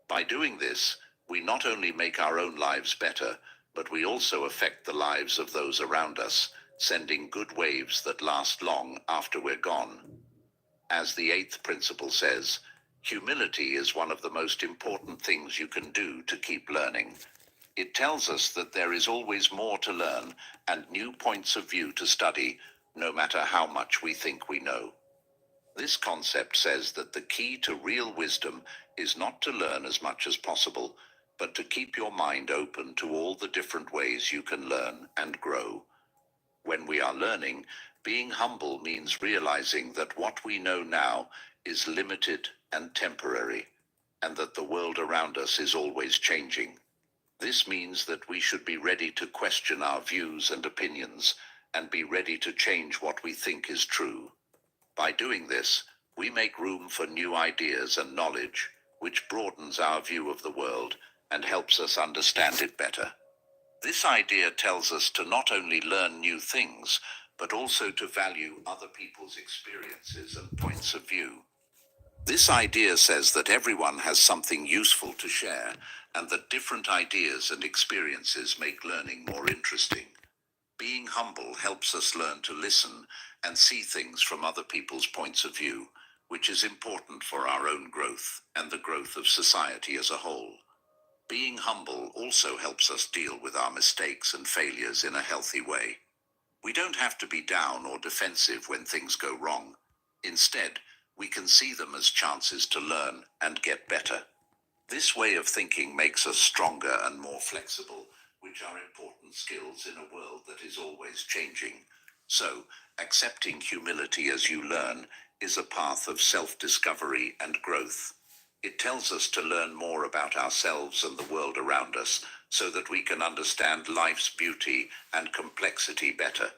By doing this, we not only make our own lives better, but we also affect the lives of those around us, sending good waves that last long after we're gone. As the 8th principle says, humility is one of the most important things you can do to keep learning. It tells us that there is always more to learn and new points of view to study, no matter how much we think we know. This concept says that the key to real wisdom is not to learn as much as possible, but to keep your mind open to all the different ways you can learn and grow. When we are learning, being humble means realizing that what we know now is limited and temporary, and that the world around us is always changing. This means that we should be ready to question our views and opinions, and be ready to change what we think is true. By doing this, we make room for new ideas and knowledge, which broadens our view of the world and helps us understand it better. This idea tells us to not only learn new things, but also to value other people's experiences and points of view. This idea says that everyone has something useful to share, and that different ideas and experiences make learning more interesting. Being humble helps us learn to listen and see things from other people's points of view, which is important for our own growth and the growth of society as a whole. Being humble also helps us deal with our mistakes and failures in a healthy way. We don't have to be down or defensive when things go wrong. Instead, we can see them as chances to learn and get better. This way of thinking makes us stronger and more flexible, which are important skills in a world that is always changing. So, accepting humility as you learn is a path of self-discovery and growth. It tells us to learn more about ourselves and the world around us so that we can understand life's beauty and complexity better.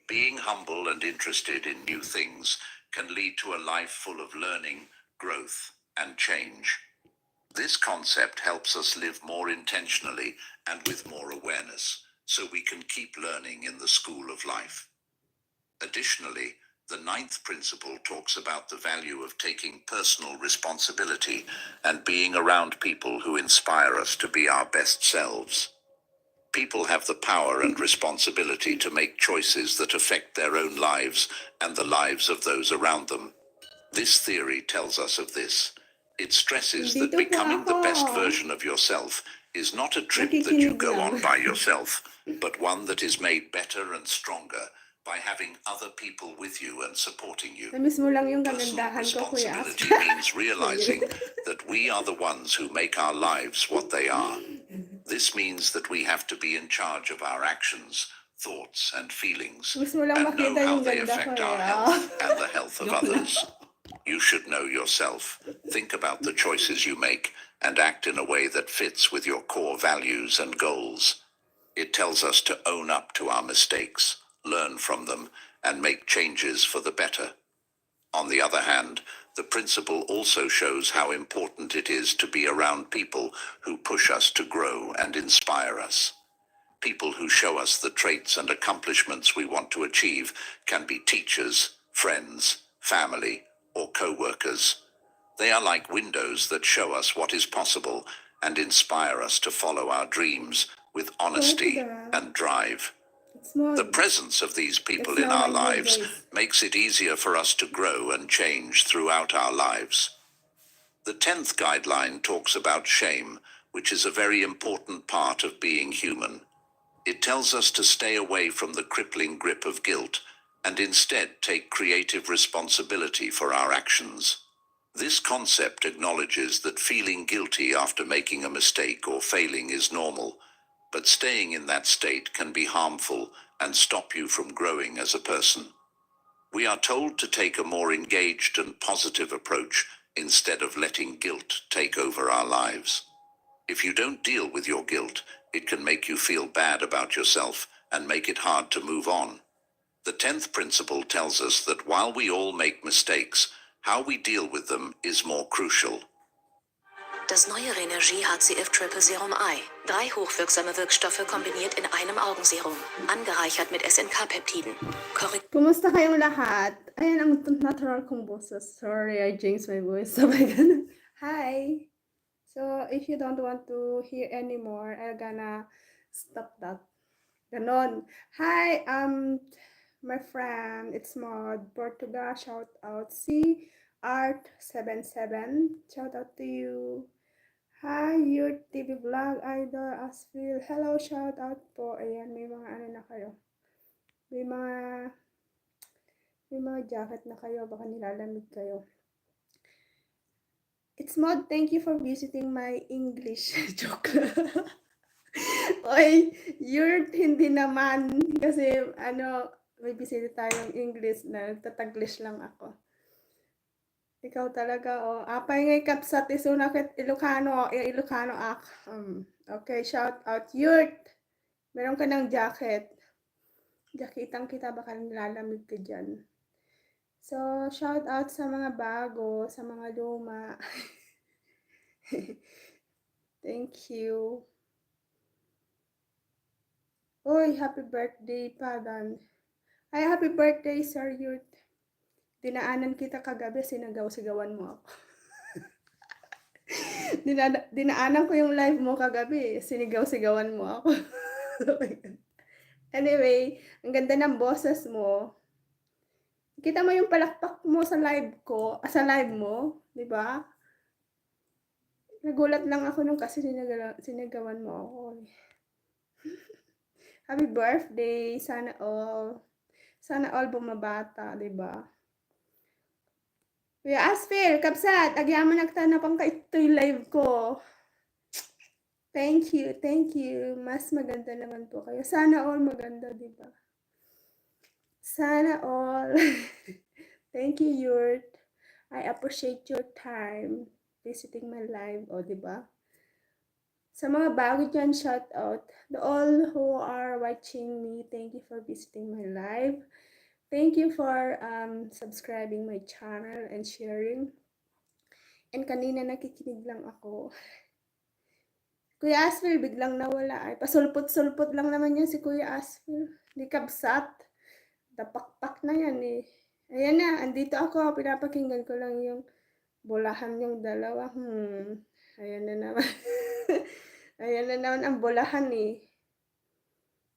Being humble and interested in new things can lead to a life full of learning, growth, and change. This concept helps us live more intentionally and with more awareness, so we can keep learning in the school of life. Additionally, the 9th principle talks about the value of taking personal responsibility and being around people who inspire us to be our best selves. People have the power and responsibility to make choices that affect their own lives and the lives of those around them. This theory tells us of this. It stresses that becoming the best version of yourself is not a trip that you go on by yourself, but one that is made better and stronger by having other people with you and supporting you. Namiss mo lang yung Personal kagandahan ko, Kuya responsibility Aska. means realizing that we are the ones who make our lives what they are. This means that we have to be in charge of our actions, thoughts, and feelings, Gusto mo lang and know makita how yung they ganda ko, affect our eh. health and the health of others. You should know yourself, think about the choices you make, and act in a way that fits with your core values and goals. It tells us to own up to our mistakes, learn from them, and make changes for the better. On the other hand, the principle also shows how important it is to be around people who push us to grow and inspire us. People who show us the traits and accomplishments we want to achieve can be teachers, friends, family, or co-workers. They are like windows that show us what is possible and inspire us to follow our dreams with honesty and drive. It's more, The presence of these people It's in not our like lives always. makes it easier for us to grow and change throughout our lives. The 10th guideline talks about shame, which is a very important part of being human. It tells us to stay away from the crippling grip of guilt and instead take creative responsibility for our actions. This concept acknowledges that feeling guilty after making a mistake or failing is normal, but staying in that state can be harmful and stop you from growing as a person. We are told to take a more engaged and positive approach instead of letting guilt take over our lives. If you don't deal with your guilt, it can make you feel bad about yourself and make it hard to move on. The 10th principle tells us that while we all make mistakes, how we deal with them is more crucial. Das neue Renergie HCF Triple Serum Eye. 3 hochwirksame Wirkstoffe kombiniert in einem Augenserum. Angereichert mit SNK-Peptiden. Kumusta kayong lahat? Ayan ang natural kong boses. Sorry, I jinxed my voice. Sabay ganun. Hi! So, if you don't want to hear anymore, I'm gonna stop that. Ganon. Hi, my friend, it's Maud Portuga. Shout out si Art77. Shout out to you. Hi, your TV vlog idol Asfil. Hello, shout out po. Ayan, may mga ano na kayo. May mga jacket na kayo. Baka nilalamig kayo. It's Maud. Thank you for visiting my English. Joke lang. Oy, you're hindi naman. Kasi, may bisita tayong English na tataglish lang ako. Ikaw talaga, apay ngay kapsat isunakit Ilocano ak. Okay, shout out Yurt. Meron ka ng jacket. Jacketang kita, baka nilalamig ka dyan. So, shout out sa mga bago, sa mga luma. Thank you. Uy, happy birthday, Padan. Ay, happy birthday, Sir Yurt. Dinaanan kita kagabi, sinagaw-sigawan mo ako. Dinaanan ko yung live mo kagabi, sinigaw-sigawan mo ako. Anyway, ang ganda ng boses mo. Kita mo yung palakpak mo sa live ko, sa live mo, di ba? Nagulat lang ako nung kasi sinigawan mo ako. Happy birthday, sana all bumabata, di ba? Kuya Asfil, kapsat, agyaman nagtanapang ka ito'y live ko. Thank you. Mas maganda naman po kayo. Sana all maganda, di ba? Sana all. Thank you, Yurt. I appreciate your time visiting my live, di ba? Sa mga bago dyan, shout out. The all who are watching me, thank you for visiting my live. Thank you for subscribing my channel and sharing. And kanina nakikinig lang ako. Kuya Asfil, biglang nawala. Ay, pasulpot-sulpot lang naman yan si Kuya Asfil. Di kabsat. Dapakpak na yan eh. Ayan na, andito ako. Pinapakinggan ko lang yung bulahan yung dalawa. Ayan na naman. Ayan na naman ang bulahan eh.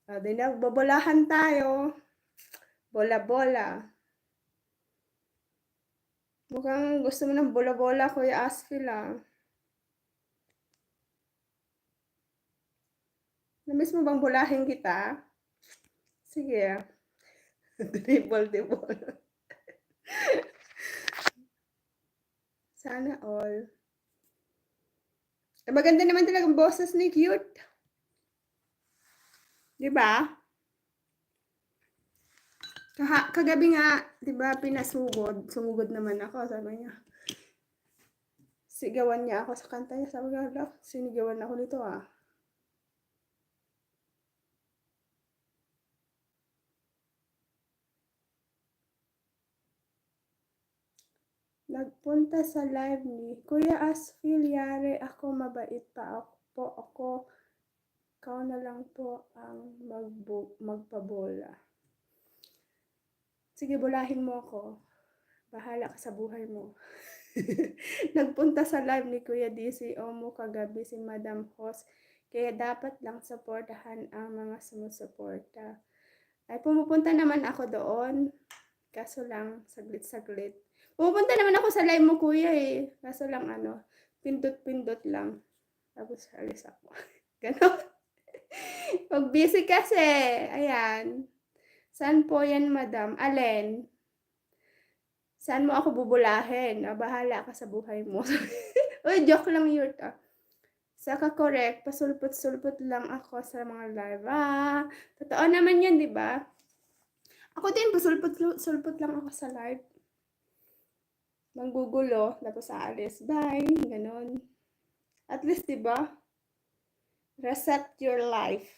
Di na, babulahan tayo. Bola-bola. Mukhang gusto mo ng bola-bola, Kuya Asfil ah. Namiss mo bang bulahin kita? Sige. Dribble. Sana all. Maganda naman talaga ang boses ni Cute. Diba? Kagabi nga, diba, sumugod naman ako, sabi niya. Sigawan niya ako sa kanta niya, sabi niya, sinigawan ako nito ah. Nagpunta sa live ni Kuya Asfil, yari ako, mabait pa ako. Ikaw na lang po ang magpabola. Sige, bulahin mo ako. Bahala ka sa buhay mo. Nagpunta sa live ni Kuya DC Omo kagabi si Madam Host. Kaya dapat lang supportahan ang mga sumusuporta. Ay, pumupunta naman ako doon. Kaso lang, saglit-saglit. Pumupunta naman ako sa live mo, Kuya eh. Kaso lang, pindot-pindot lang. Tapos, alis ako. Ganon. Pag busy kasi, ayan. Saan po yan, Madam? Alin? Saan mo ako bubulahin? Bahala ka sa buhay mo. Uy, joke lang yun. Saka correct, pasulpot-sulpot lang ako sa mga live. Totoo naman yan, di ba? Ako din, pasulpot-sulpot lang ako sa live. Manggugulo, tapos aalis. Bye, ganon. At least, di ba? Reset your life.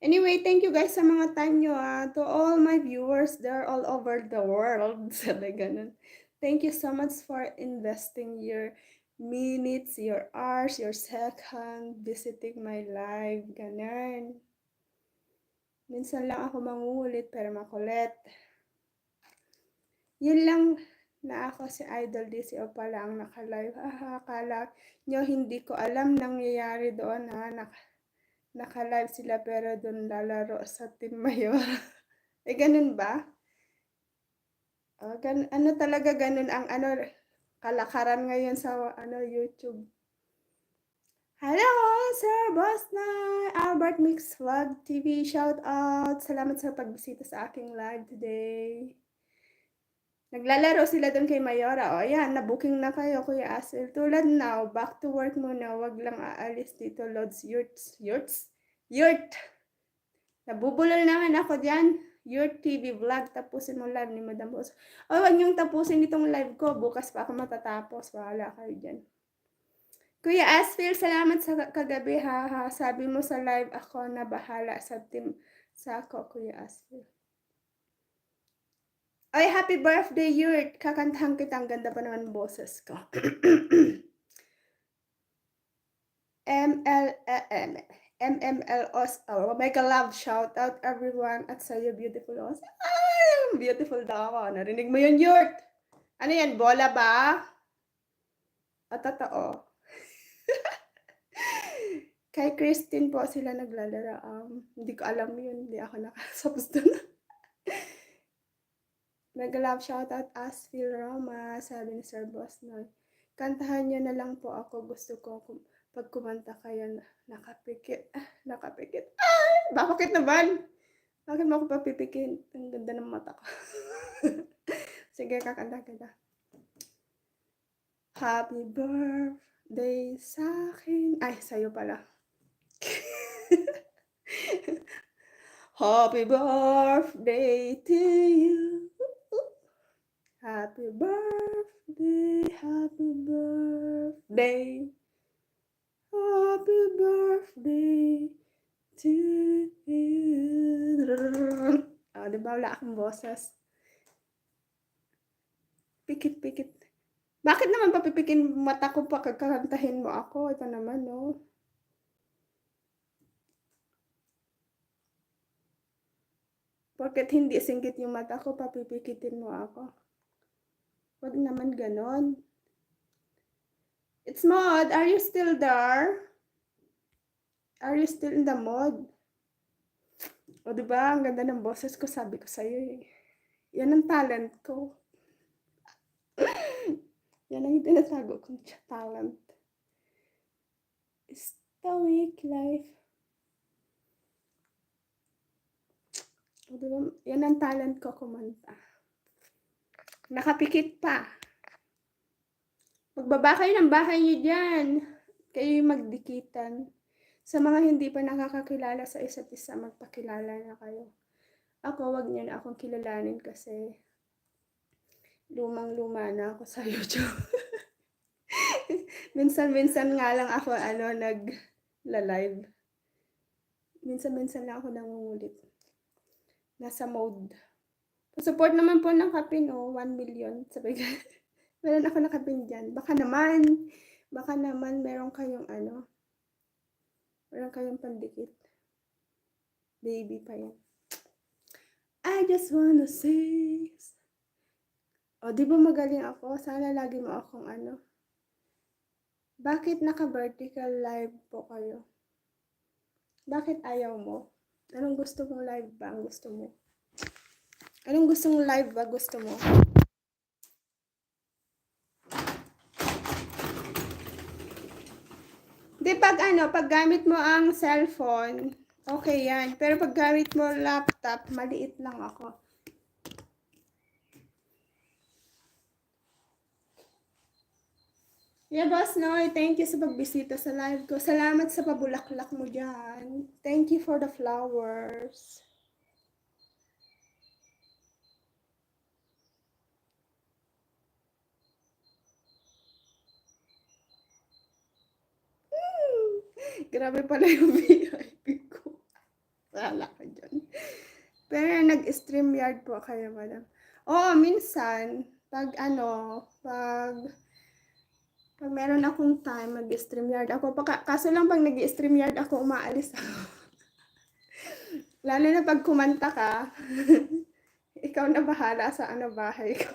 Anyway, thank you guys sa mga time nyo. To all my viewers, they're all over the world. Sabi ganun. Thank you so much for investing your minutes, your hours, your second, visiting my live. Ganun. Minsan lang ako mangulit pero makulit. Yun lang na ako si Idol DCO pala ang naka-live. Akala nyo hindi ko alam nangyayari doon naka-live sila pero doon lalaro sa Team Mayor. Ganun ba? Ano talaga ganun ang kalakaran ngayon sa YouTube. Hello, Sir Bosnay, Albert Mix Vlog TV, shout out. Salamat sa pagbisita sa aking live today. Naglalaro sila doon kay Mayora. O yan, na-booking na kayo, Kuya Asel. Tulad now, back to work muna. Wag lang aalis dito, Lods Yurt. Nabubulol naman ako dyan. Yurt TV vlog. Tapusin mo live ni Madam Boss. O, wag niyong tapusin itong live ko. Bukas pa ako matatapos. Wala kayo dyan. Kuya Asfil, salamat sa kagabi ha. Sabi mo sa live ako na bahala sa team sa ako, Kuya Asfil. Ay, happy birthday, Yurt. Kakantahan kita. Ang ganda pa naman boses ko. MMLOS. Oh, mega love. Shout out everyone at sa'yo, beautiful os. Ay, beautiful daw ako. Narinig mo yun, Yurt? Ano yan, bola ba? O, totoo. Kay Christine po sila naglalaro. Hindi ko alam yun. Hindi ako nakasapos doon. Nag-love shoutout Asfil Roma, sabi ni Sir Boss Noy. Kantahan niyo na lang po ako. Gusto ko pag kumanta kayo nakapikit. Nakapikit. Bakit naman? Bakit mo ako papipikin? Ang ganda ng mata ko. Sige, kakanta kita. Happy birthday sa akin. Ay, sa'yo pala. Happy birthday to you. Happy birthday, happy birthday. Happy birthday to you. Diba wala akong boses? Pikit. Bakit naman papipikin mata ko pa kakantahin mo ako? Ito naman, no? Porket hindi singkit yung mata ko, papipikitin mo ako. Wag naman ganon. It's Mod. Are you still there? Are you still in the mod? O diba, ang ganda ng boses ko, sabi ko sa'yo eh. Yan ang talent ko. Yan ang tinatago kong talent. Stoic life. O diba, yan ang talent ko kumanta. Nakapikit pa. Magbaba kayo ng bahay niyo dyan. Kayo yung magdikitan. Sa mga hindi pa nakakakilala sa isa't isa, magpakilala na kayo. Ako, wag niyo na akong kilalanin kasi lumang-luma na ako sa YouTube. Minsan-minsan nga lang ako nag-live. Minsan-minsan lang ako nangungulit. Nasa mode. Support naman po ng Kapin, 1 million. Sabi ka, meron ako nakapin dyan. Baka naman meron kayong meron kayong pandikit. Baby pa yan. I just wanna say, di ba magaling ako? Sana lagi mo akong Bakit naka-vertical live po kayo? Bakit ayaw mo? Anong gusto mong live ba ang gusto mo? Anong gusto mong live ba gusto mo? Di pag gamit mo ang cellphone, okay yan. Pero pag gamit mo laptop, maliit lang ako. Yeah, Boss Noy, thank you sa pagbisita sa live ko. Salamat sa pabulaklak mo dyan. Thank you for the flowers. Grabe pala yung VIP ko. Wala ka dyan. Pero nag-StreamYard po kayo, madam. Oo, minsan, pag meron akong time, mag-StreamYard ako. Kaso lang pag nag-StreamYard ako, umaalis ako. Lalo na pag kumanta ka, ikaw na bahala sa bahay ko.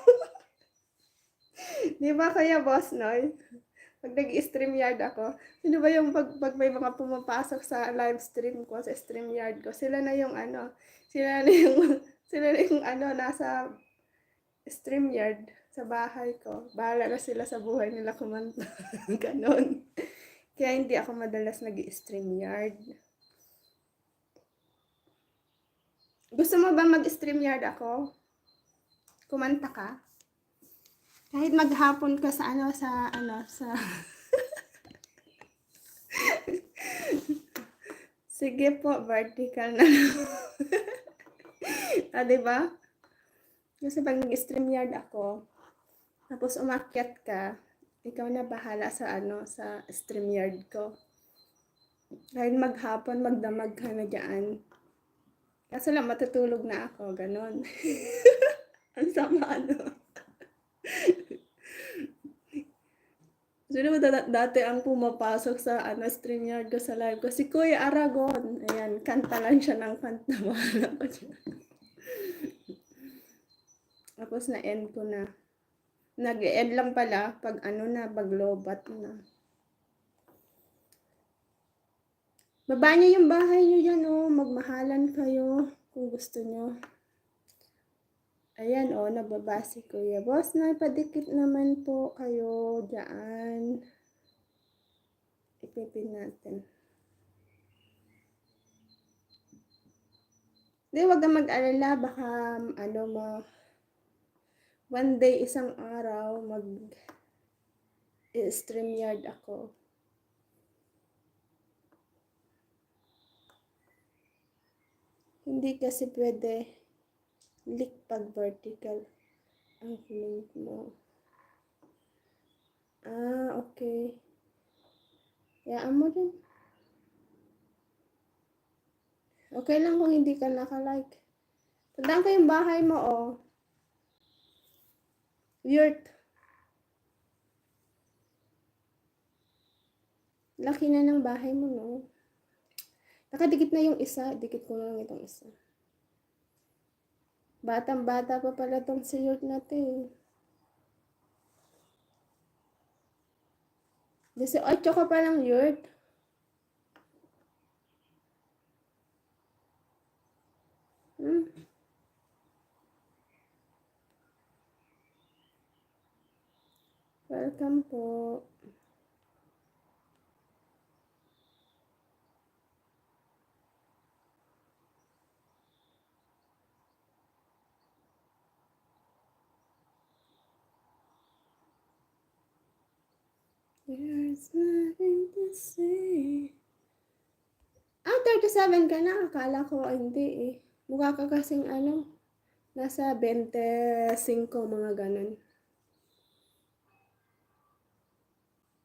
Di ba kaya, Boss Noy? Pag nag-StreamYard ako, sino ba yung pag may mga pumapasok sa live stream ko, sa StreamYard ko, sila na yung nasa StreamYard sa bahay ko. Bahala na sila sa buhay nila kumanta. Ganon. Kaya hindi ako madalas nag-StreamYard. Gusto mo ba mag-StreamYard ako? Kumanta ka? Kahit maghapon ka sa Sige po, vertical na lang. Diba? Kasi pag nag-StreamYard ako, tapos umakyat ka, ikaw na bahala sa sa StreamYard ko. Kahit maghapon, magdamag ka na dyan. Kaso lang, matutulog na ako, ganon. Ang sama, Sino ba dati ang pumapasok sa StreamYard ko sa live ko? Si Kuya Aragon. Ayan, kanta lang siya ng kanta. Bahala ko dyan. Tapos na-end ko na. Nag-end lang pala pag pag lobat na. Baba niyo yung bahay niyo dyan, magmahalan kayo kung gusto niyo. Ayan, nababa si Kuya. Boss, padikit naman po kayo dyan. Ipipin natin. Di, wag kang mag-alala. Baka, one day, isang araw, mag-StreamYard ako. Hindi kasi pwede click pag vertical ang link mo. Okay. Yaan mo din. Okay lang kung hindi ka naka-like. Tandaan ko yung bahay mo, Yurt. Laki na ng bahay mo, no? Nakadikit na yung isa. Dikit ko lang itong isa. Batang-bata pa pala tong si Yurt natin. 18 ka pa lang, Yurt. Welcome po. There's nothing to say. 37 ka na. Akala ko hindi eh. Mukha ka kasing nasa 25 mga ganon.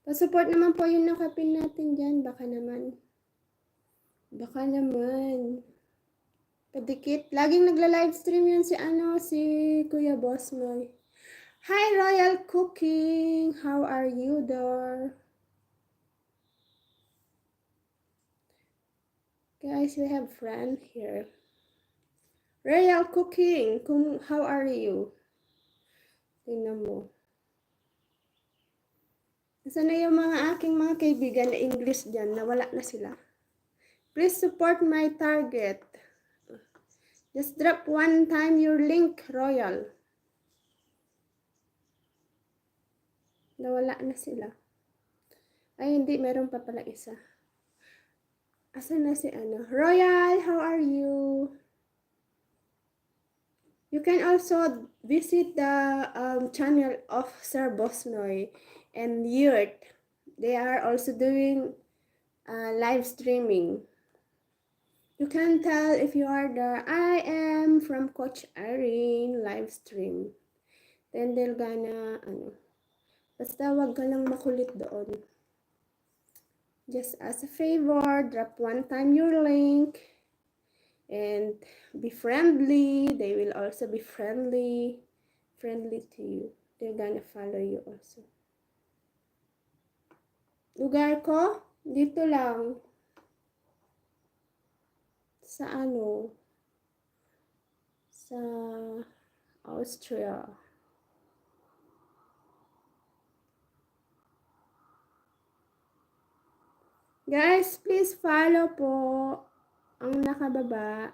Pa-support naman po yung nakapin natin dyan. Baka naman. Padikit. Laging nagla-livestream yan si Kuya Boss Noy. Hi, Royal Cooking. How are you there? Guys, we have friend here. Royal Cooking. How are you? Tingnan mo. Nasaan na yung aking mga kaibigan na English dyan? Nawala na sila. Please support my target. Just drop one time your link, Royal. Nawala na sila. Ay, hindi. Meron pa pala isa. Asan na si Royal, how are you? You can also visit the channel of Sir Boss Noy and Yurt. They are also doing live streaming. You can tell if you are there. I am from Coach Irene live stream. Then they're gonna, basta wag ka lang makulit doon. Just as a favor, drop one time your link and be friendly. They will also be friendly to you. They're gonna follow you also. Lugar ko, dito lang. Sa sa Austria. Guys, please follow po ang nakababa.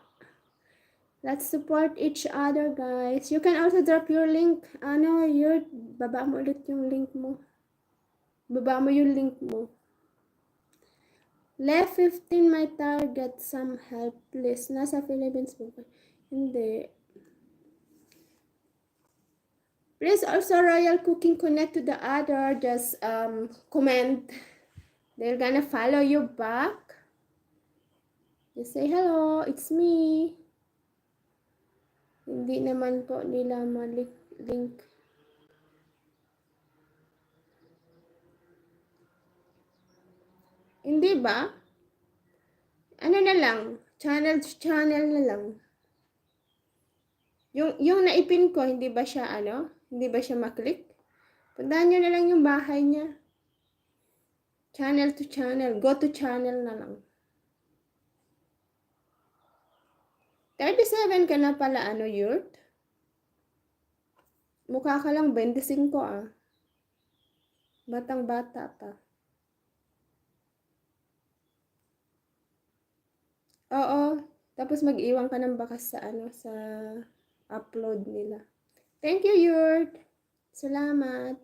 Let's support each other, guys. You can also drop your link. Baba mo ulit yung link mo. Baba mo yung link mo. Left 15 my target. Some help, please. Nasa Philippines mo ba? Hindi. Please also Royal Cooking connect to the other. Just comment. They're gonna follow you back. Just say hello, it's me. Hindi naman po nila link. Hindi ba? Ano na lang, channel to channel na lang. Yung naipin ko, hindi ba siya hindi ba siya maklik? Puntahan nyo na lang yung bahay niya. Channel to channel, go to channel na lang. 37 ka na pala, Yurt? Mukha ka lang 25 Batang bata pa. Oo, tapos mag-iwan ka ng bakas sa sa upload nila. Thank you, Yurt. Salamat.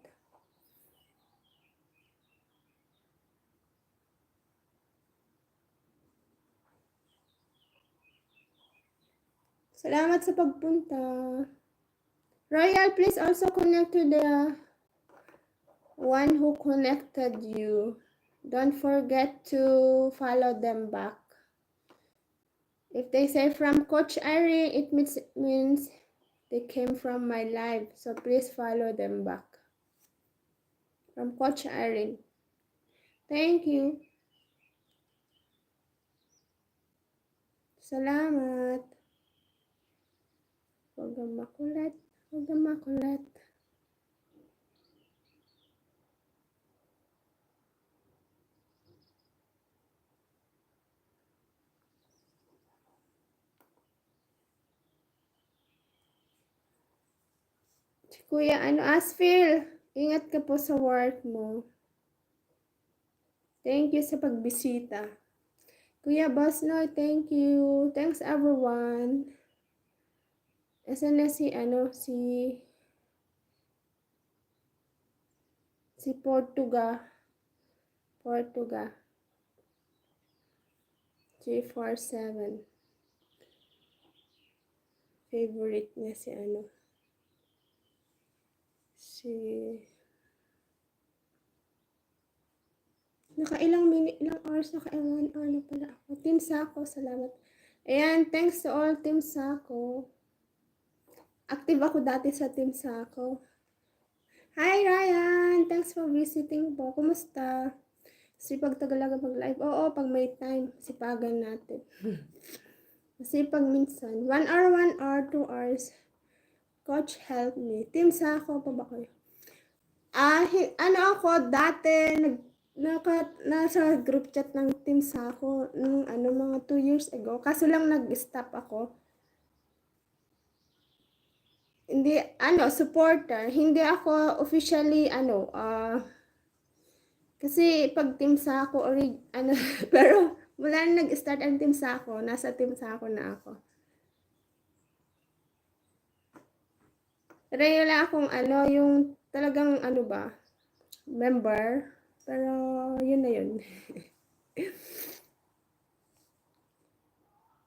Salamat sa pagpunta. Royal, please also connect to the one who connected you. Don't forget to follow them back. If they say from Coach Irene, it means they came from my live. So please follow them back. From Coach Irene. Thank you. Salamat. Huwag kang makulit. Huwag kang makulit. Si Kuya, Asphil, ingat ka po sa work mo. Thank you sa pagbisita. Kuya Bosnoy, thank you. Thanks everyone. Asan na si Portuga. 347. Favorite niya ilang hours, ilang pala ako. Team Sako, salamat. Ayan, thanks to all Team Sako. Active ako dati sa Team Sako. Hi Ryan, thanks for visiting po. Kumusta? Sipag tagalaga mag-live. Oo, pag may time, sipagan natin. Sipag minsan. 1 hour, 1 hour, 2 hours. Coach, help me. Team Sako pa ba kayo? Ako dati, nasa group chat ng Team Sako nung mga 2 years ago. Kaso lang nag-stop ako. Hindi, supporter. Hindi ako officially, kasi pag Team Sako, pero mula na nag-start ang Team Sako, nasa Team Sako na ako. Pero wala akong yung talagang member. Pero yun na yun.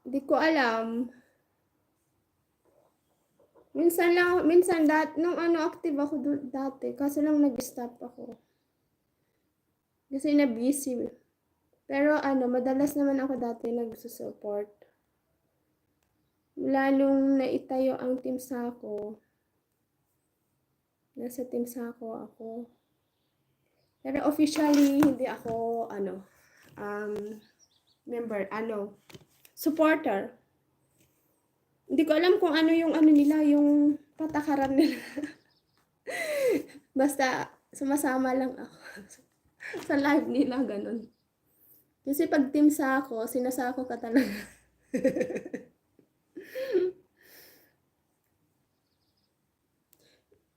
Hindi ko alam. Minsan nung active ako dati, kaso lang nag-stop ako. Kasi na busy. Pero madalas naman ako dati nagsusupport. Mula nung naitayo ang Team Sako, nasa Team Sako ako. Pero officially, hindi ako, member, supporter. Hindi ko alam kung ano yung nila, yung patakaran nila. Basta, sumasama lang ako. Sa live nila, ganun. Kasi pag Team Sako, sinasako ka talaga.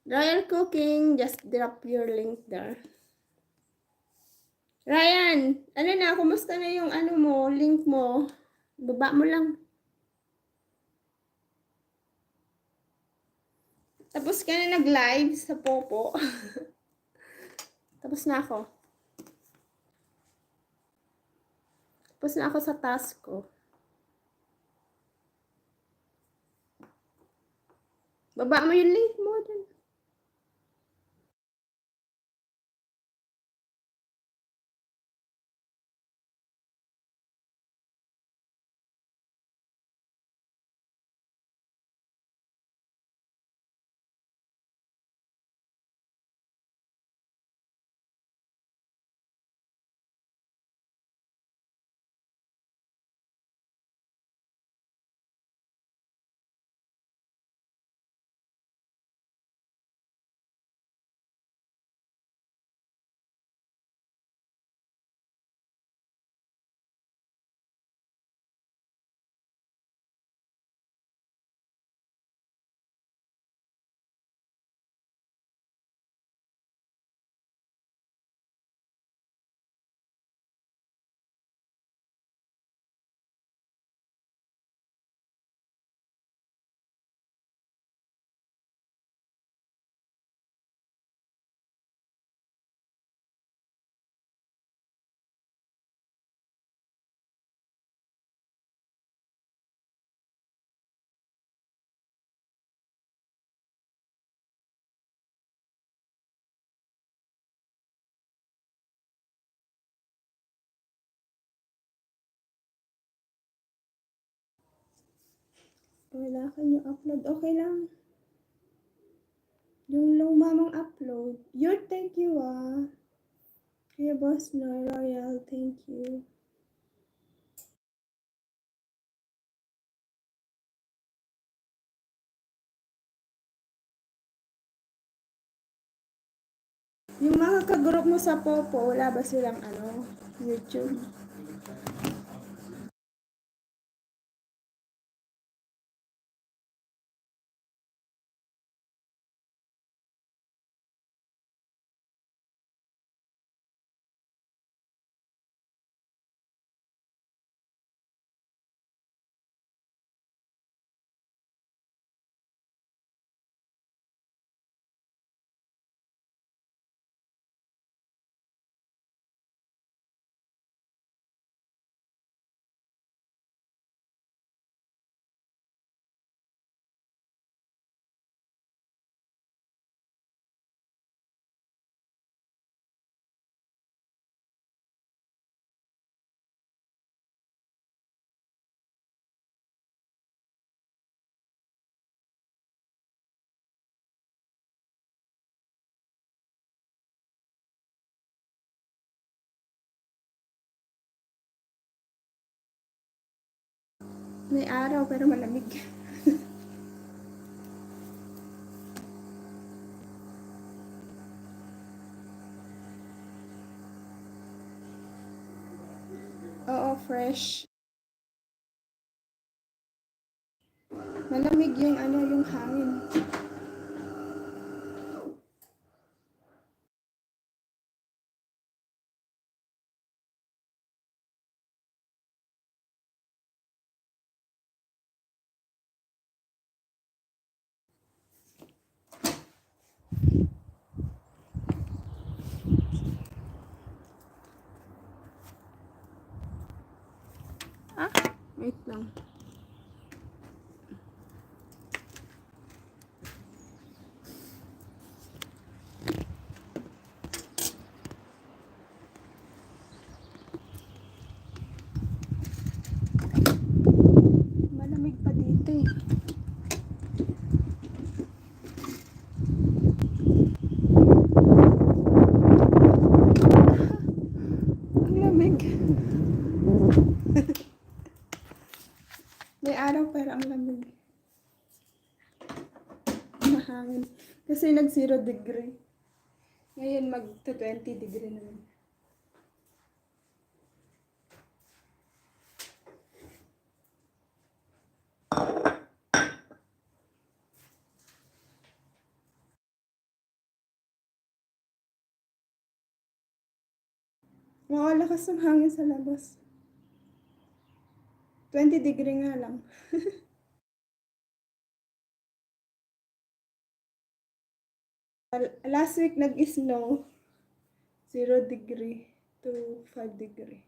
Royal Cooking, just drop your link there. Ryan, kumusta na yung link mo? Baba mo lang. Tapos ka na nag-live sa Popo. Tapos na ako. Tapos na ako sa task ko. Baba mo yung link mo dun. Wala kang upload. Okay lang. Yung lumamang upload. Thank you Kaya boss na Royal, thank you. Yung mga kagroup mo sa Popo, wala ba silang YouTube? May araw pero malamig. Oo, fresh. Malamig yung yung hangin. Wait lang. Actually, nag 0 degree. Ngayon, mag 20 degree naman. Makalakas ng hangin sa labas. 20 degree nga lang. Last week nag-snow. 0 degree to 5 degree.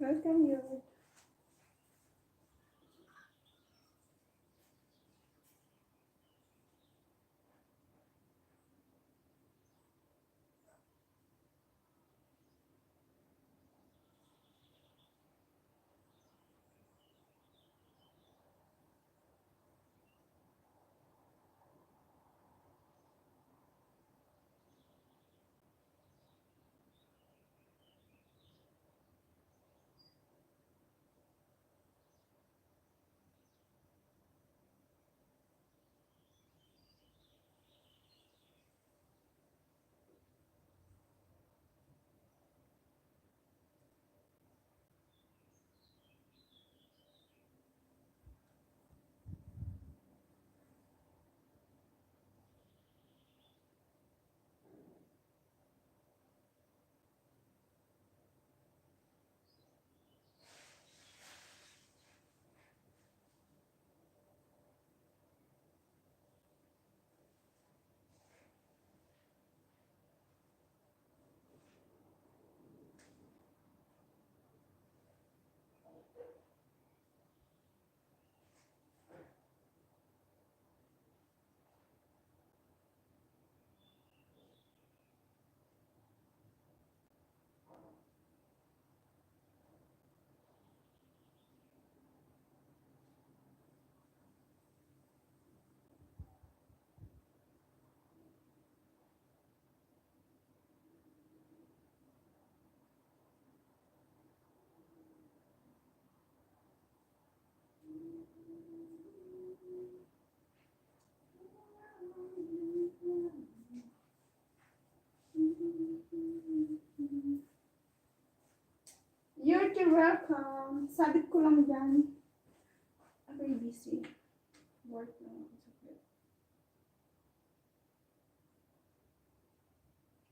Welcome you. You're welcome. Sabit ko lang dyan. Ako'y busy. Work lang ako sa bed.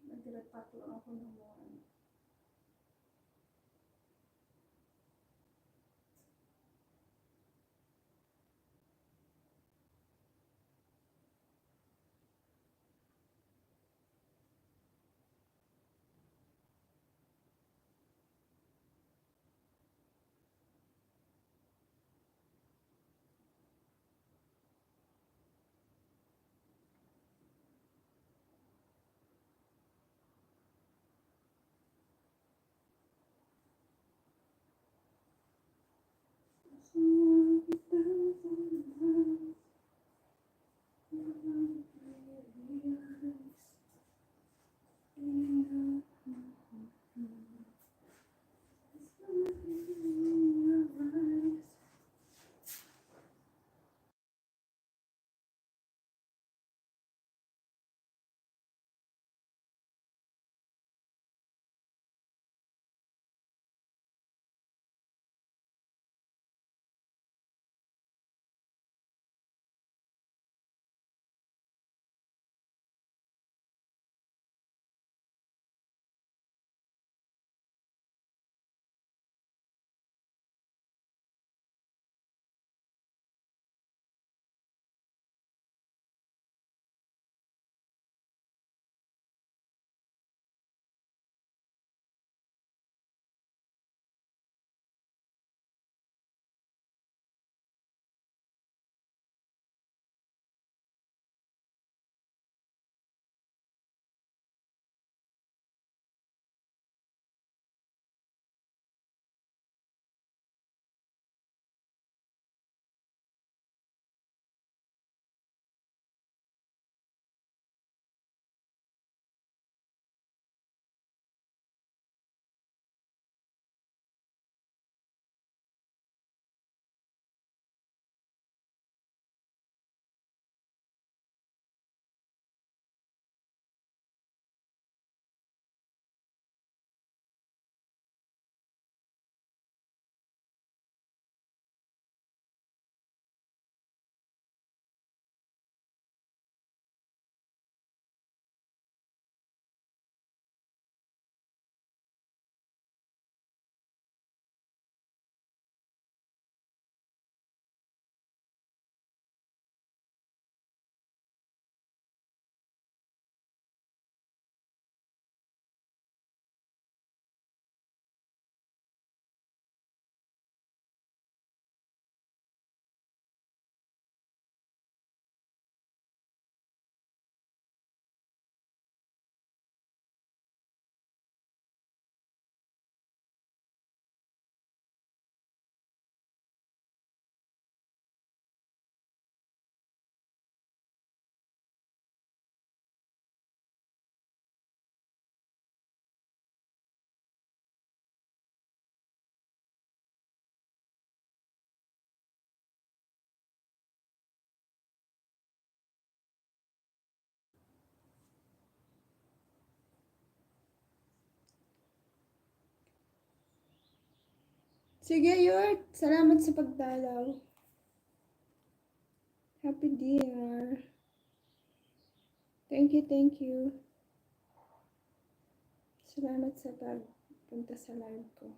Nag-repack lang ako ng mga ano. Sige, Yurt. Salamat sa pagdalaw. Happy dinner. Thank you, thank you. Salamat sa pagpunta sa live ko.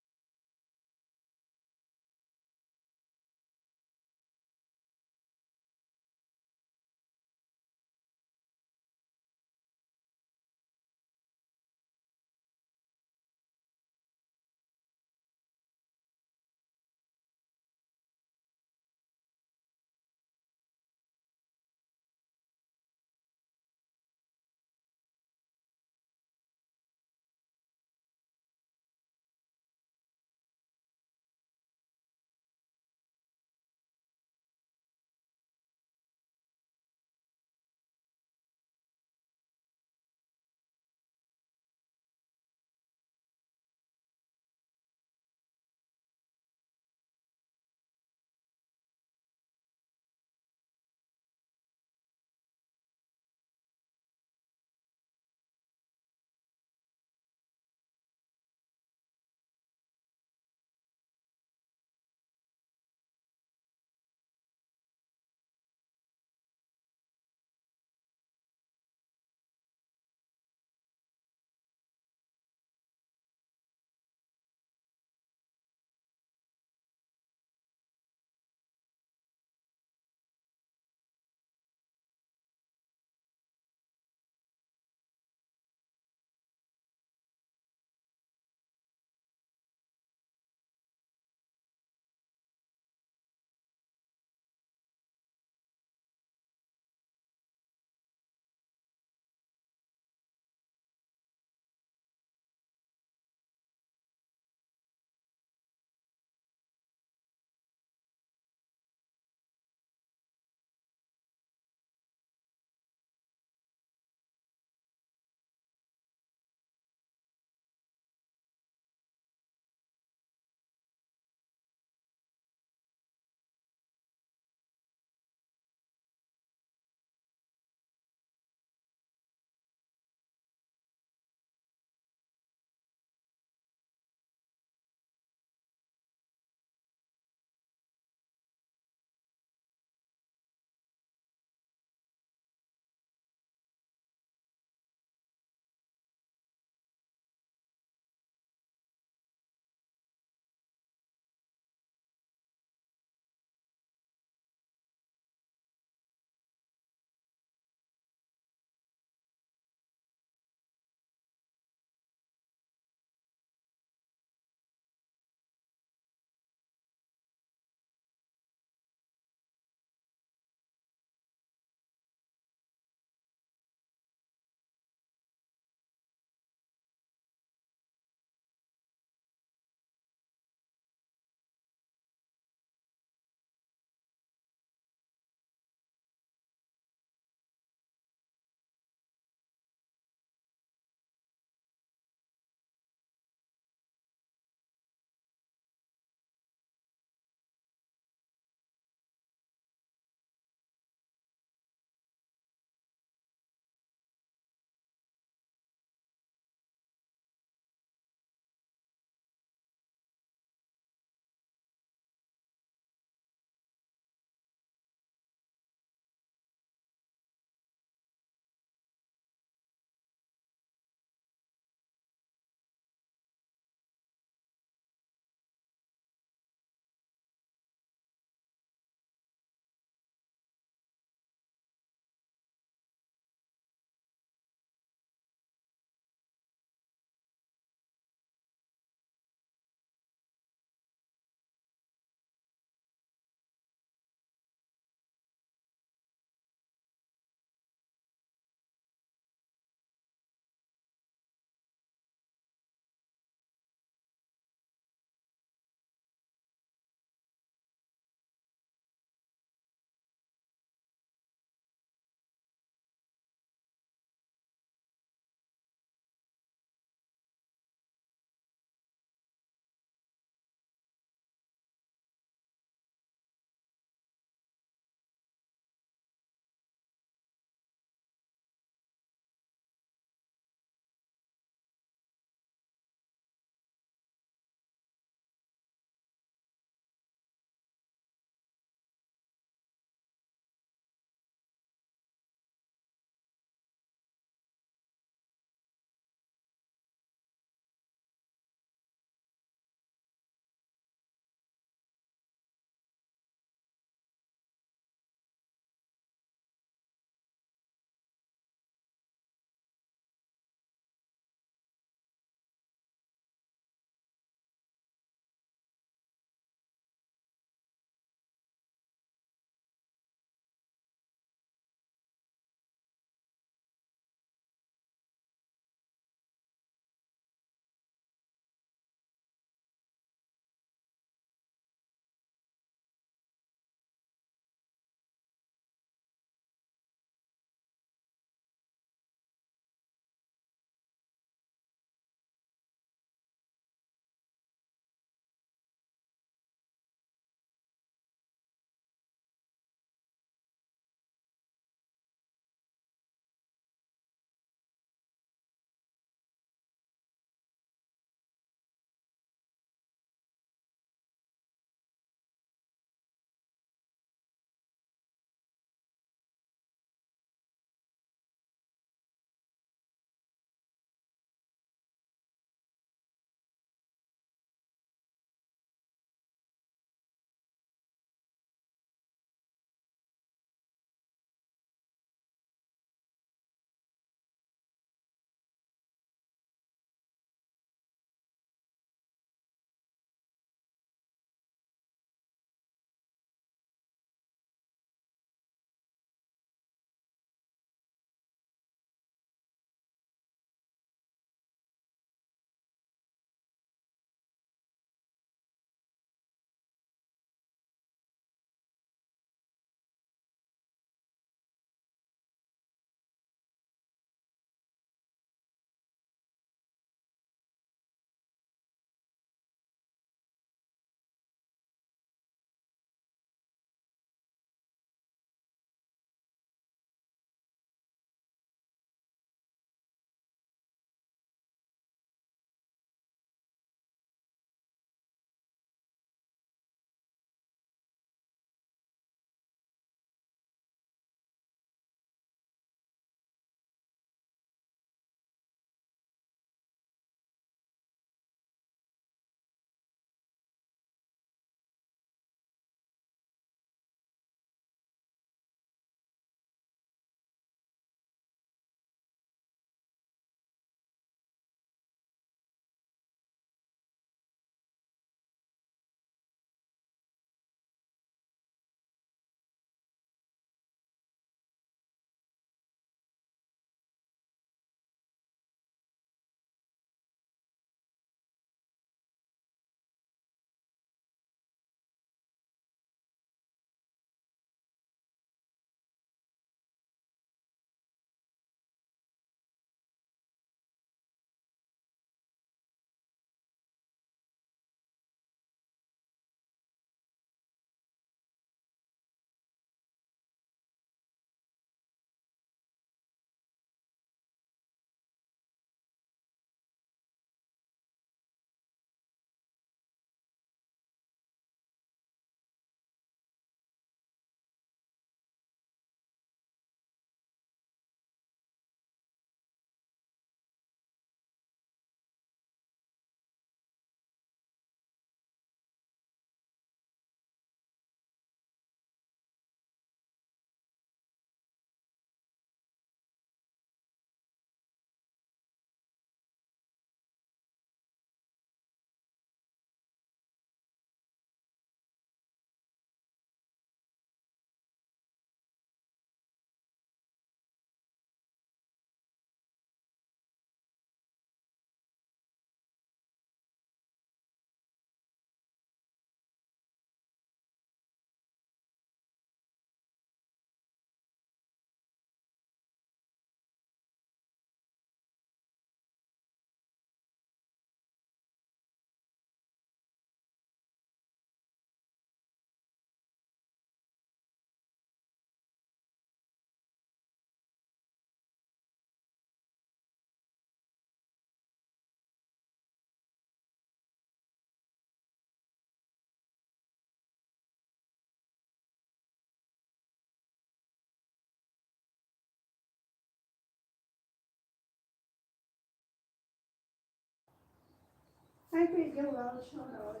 my video well, shout out.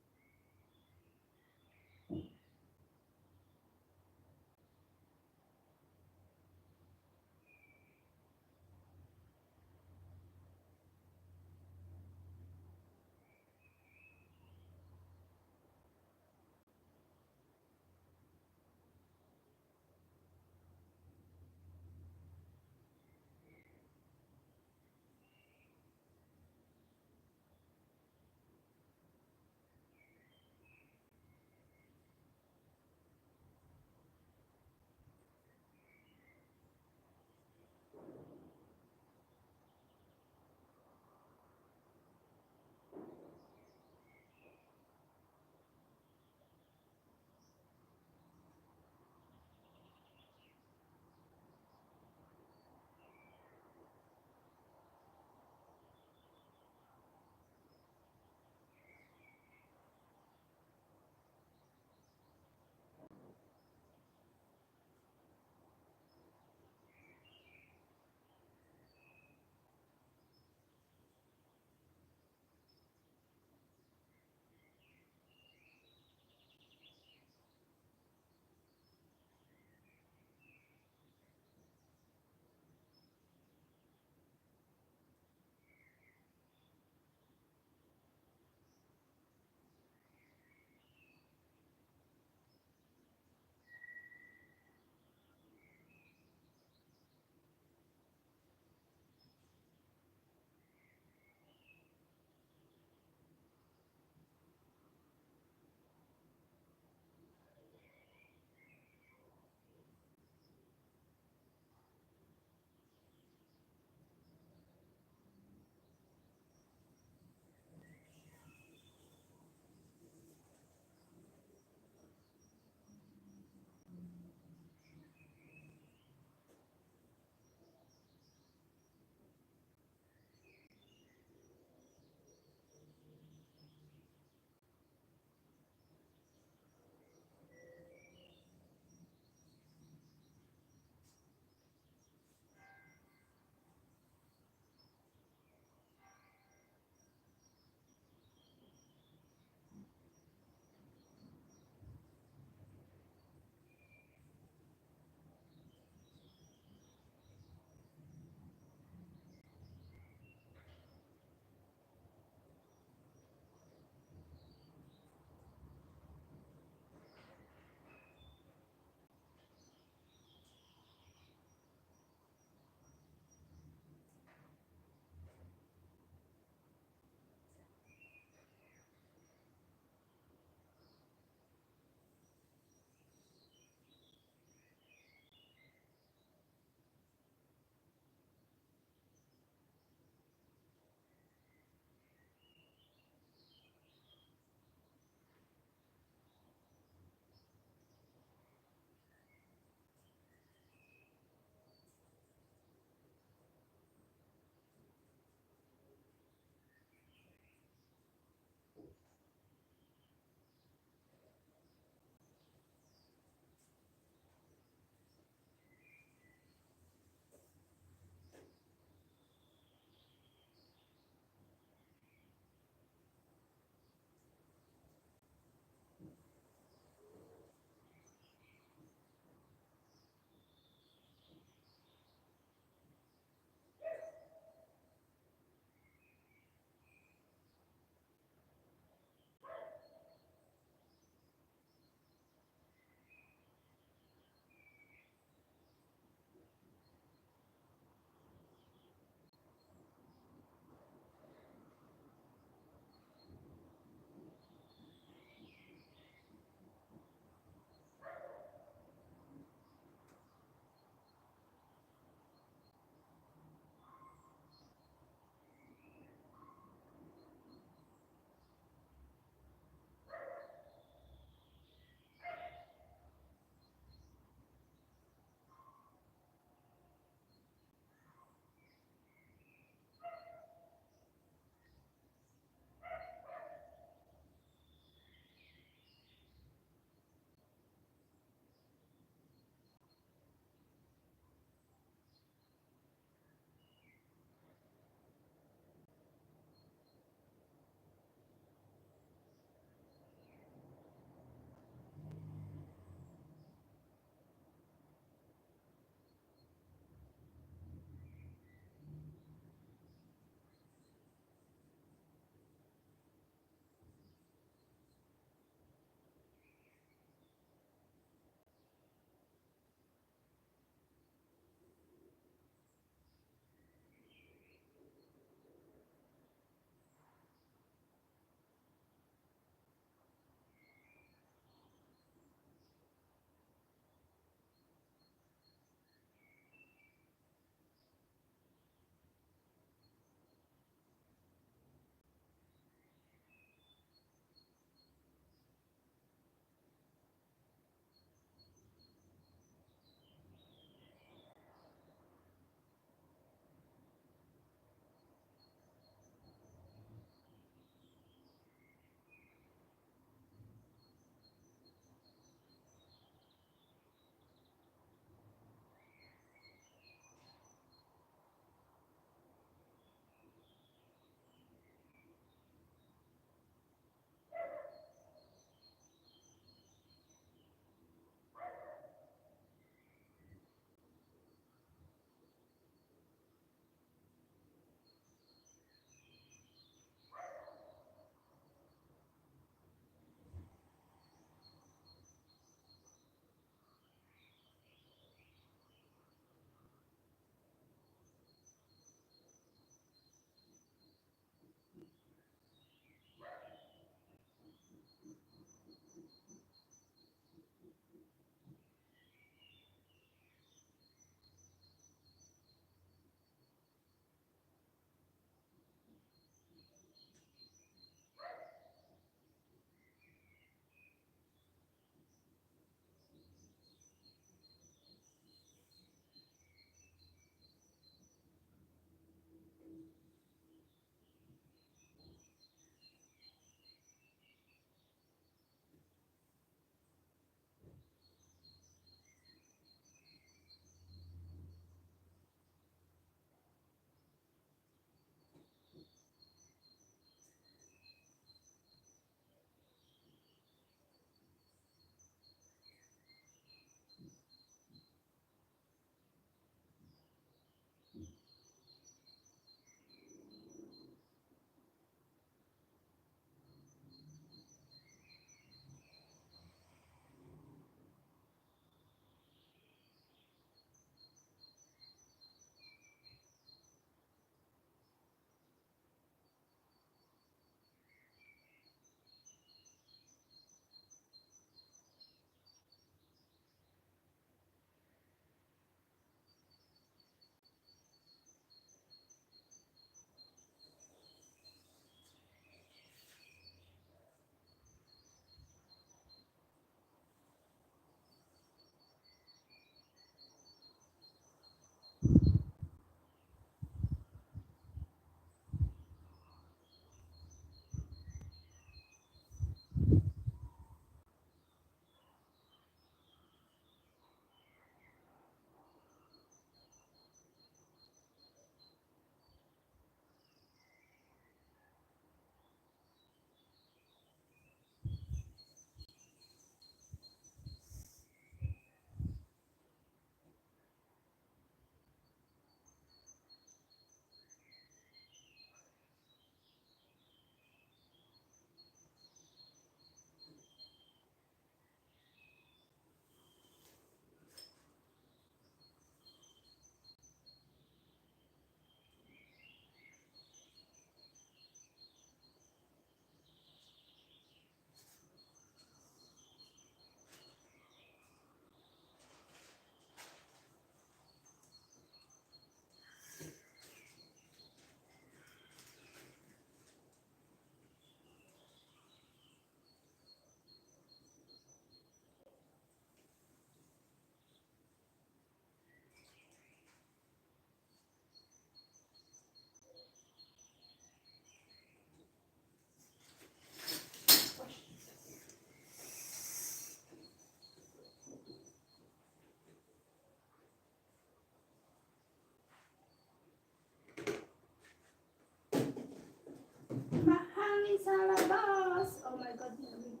sa labas. Oh my God, lamig.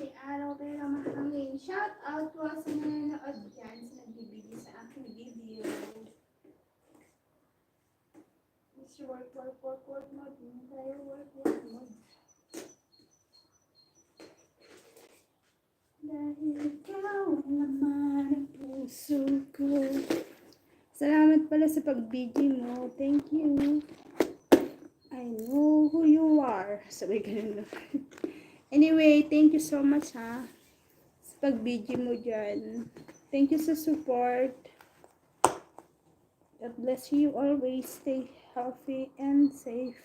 May araw pero mahangin. Shout out po sa mga nanood dyan sa nagbibigay sa aking video. Mr. Work mode. Hindi tayo work mode. Dahil ikaw ang laman ng puso ko. Salamat pala sa pag-BG mo. Thank you. I know who you are. Sabi ganun lang. Anyway, thank you so much ha. Sa pag-BG mo dyan. Thank you sa support. God bless you always. Stay healthy and safe.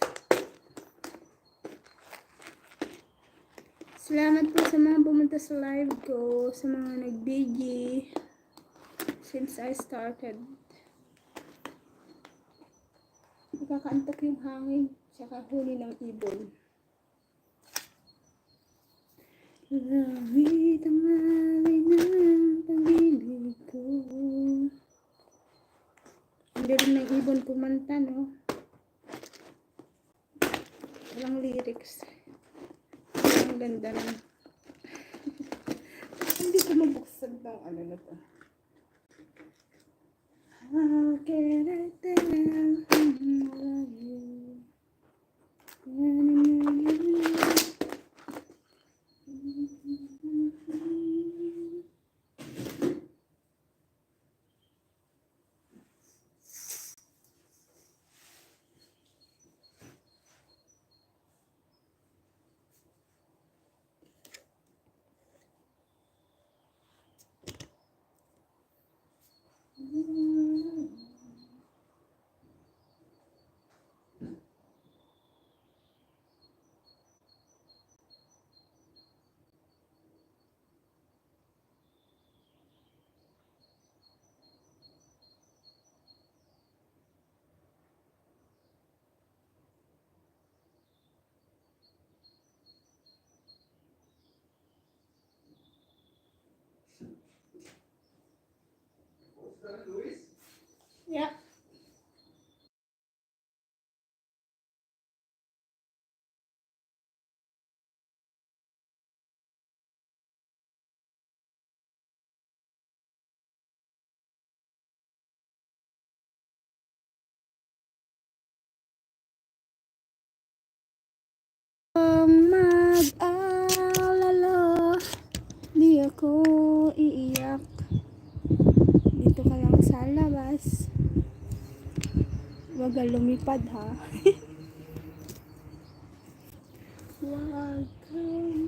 Salamat po sa mga pumunta sa live ko, sa mga nag-BG since I started. Nakakaantok yung hangin, tsaka huli ng ibon. Lamig ang alay ng pag-ibig ko. Hindi rin ng ibon kumanta, no? Walang lyrics. Ang ganda na. Hindi ko mabuksan ng ano na to. How can I tell I love you? Yeah. Ang mag-alala, di ako iiyak. Dito ka lang sa labas. Huwag kang lumipad ha. Huwag kang...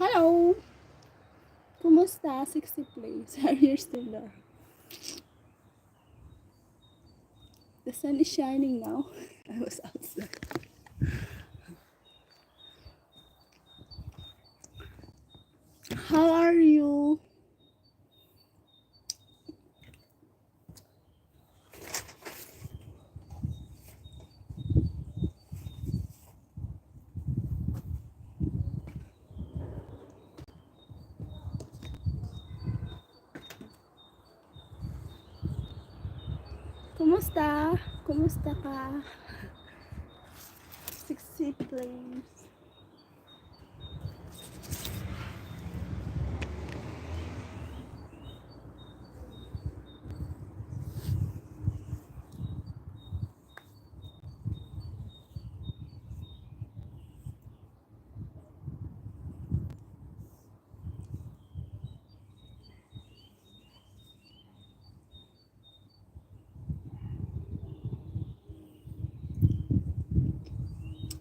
Hello! Kumusta? 60 plays. Are you still there? The sun is shining now. I was outside. How are you? Kumusta? Kumusta ka? Sexy place.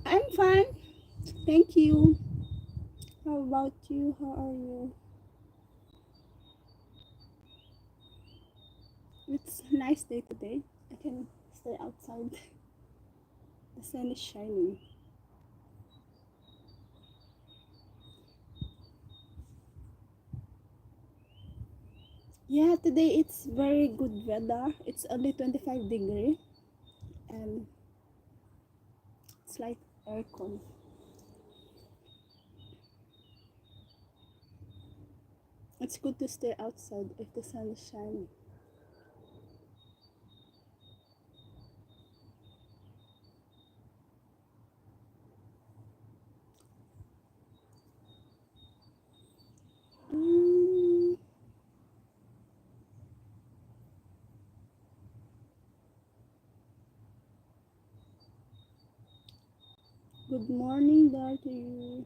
I'm fine. Thank you. How about you? How are you? It's a nice day today. I can stay outside. The sun is shining. Yeah, today it's very good weather. It's only 25 degree and it's like aircon. It's good to stay outside if the sun is shining. Mm. Good morning, Dorothy.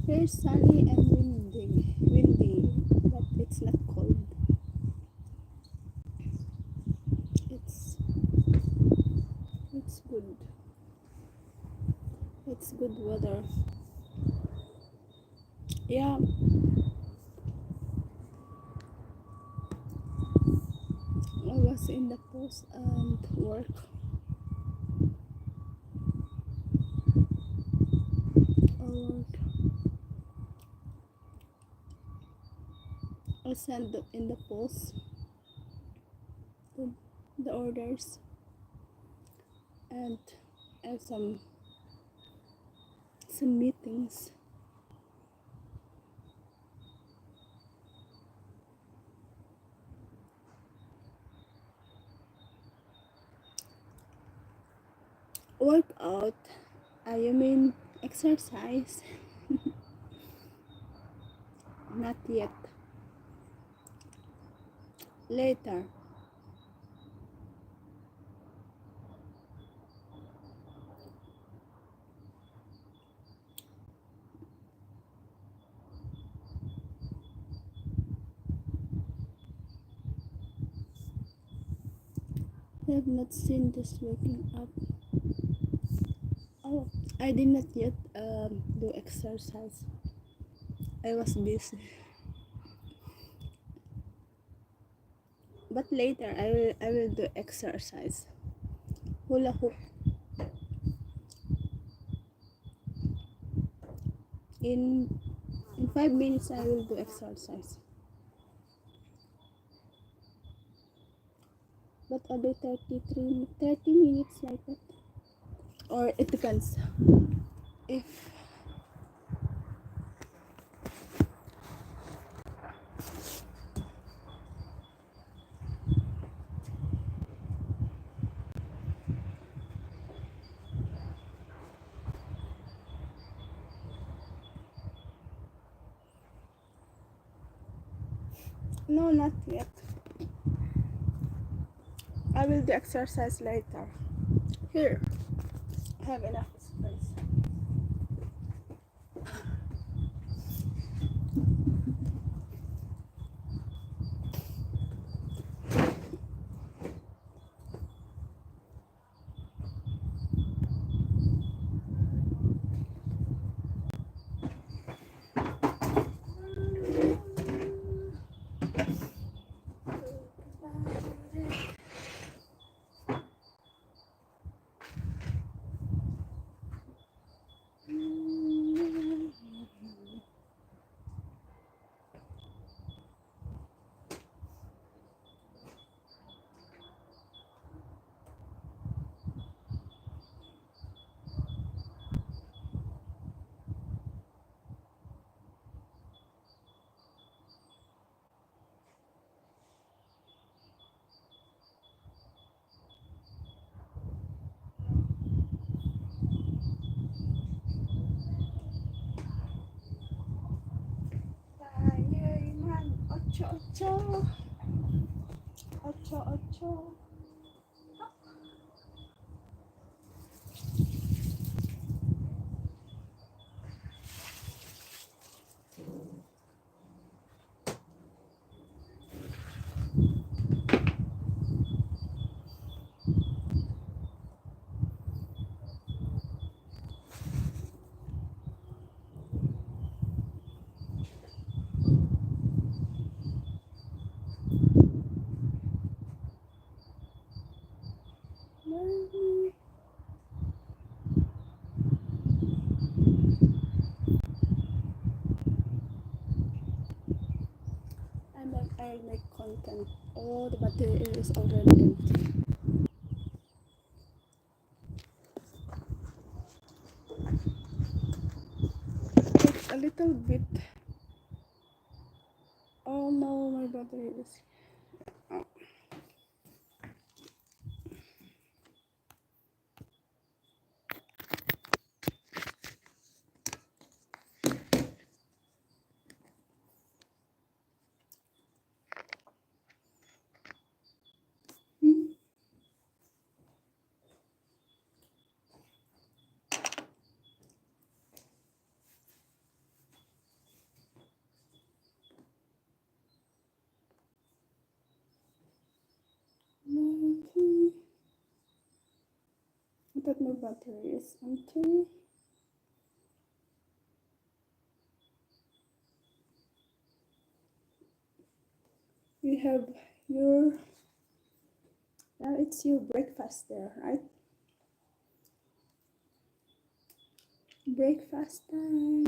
Here's sunny and windy, but it's not cold. It's it's good. It's good weather. Yeah, I was in the post and work. I sent in the post the orders and I have some meetings. Workout. You mean exercise? Not yet. Later. I have not seen this waking up. Oh, I did not yet do exercise. I was busy. But later I will do exercise. Hula hoop. In 5 minutes I will do exercise. But other 30 minutes like that. Or it depends. If no, not yet. I will do exercise later. Here, I have enough space. Ocho. Ocho, ocho. I make content. Oh, the battery is already empty. It's a little bit. Oh no, my battery is. Oh. Hmm. Okay. I thought my battery is empty. You have your, now it's your breakfast there, right? Breakfast time.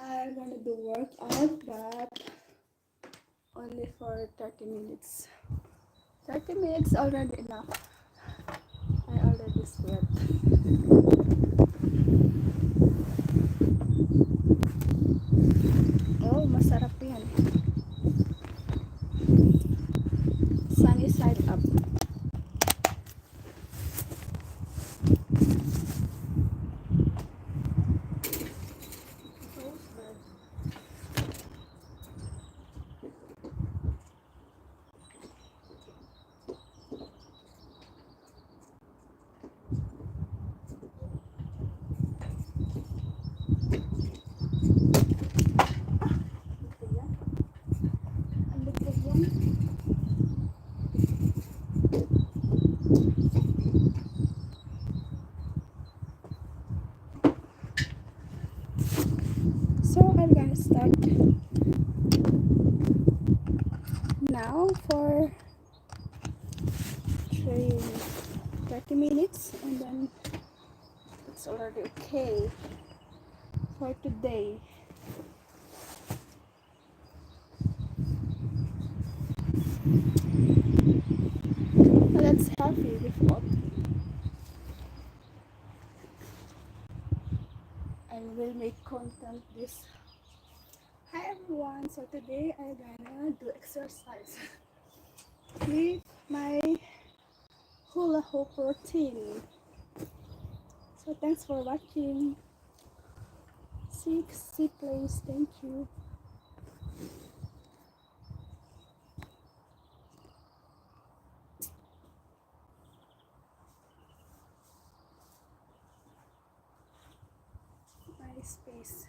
I'm gonna do workout, but only for 30 minutes. 30 minutes already enough. I already sweat. Oh, masarap yan. Sunny side up. So I'm gonna start now for 30 minutes, and then it's already okay for today. That's healthy with what I will make content this. Hi everyone, so today I'm gonna do exercise with my hula hoop routine. So thanks for watching. See please, thank you. Nice space.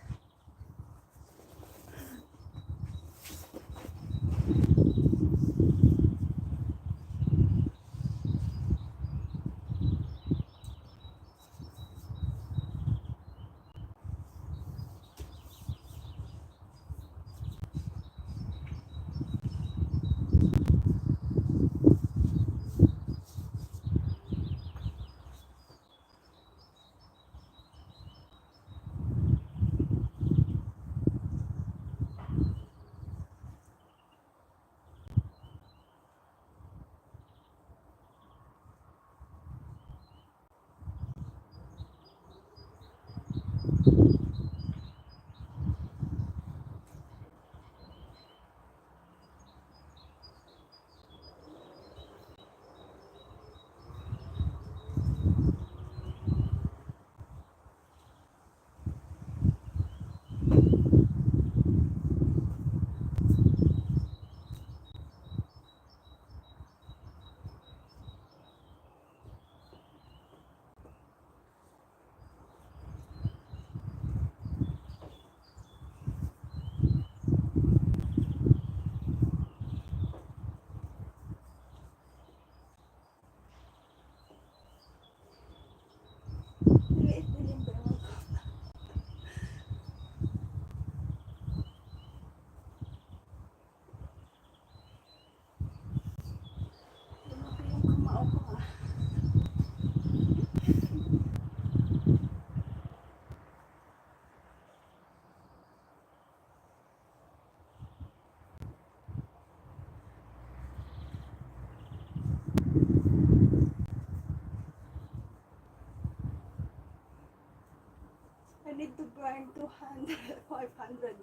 Burn 200, 500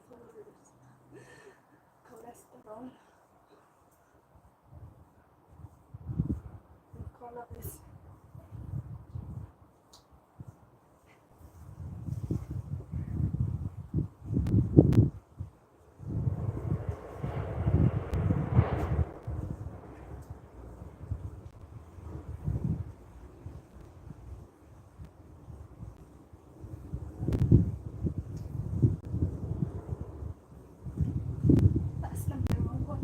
cholesterol. The color is taas ng ewan ko.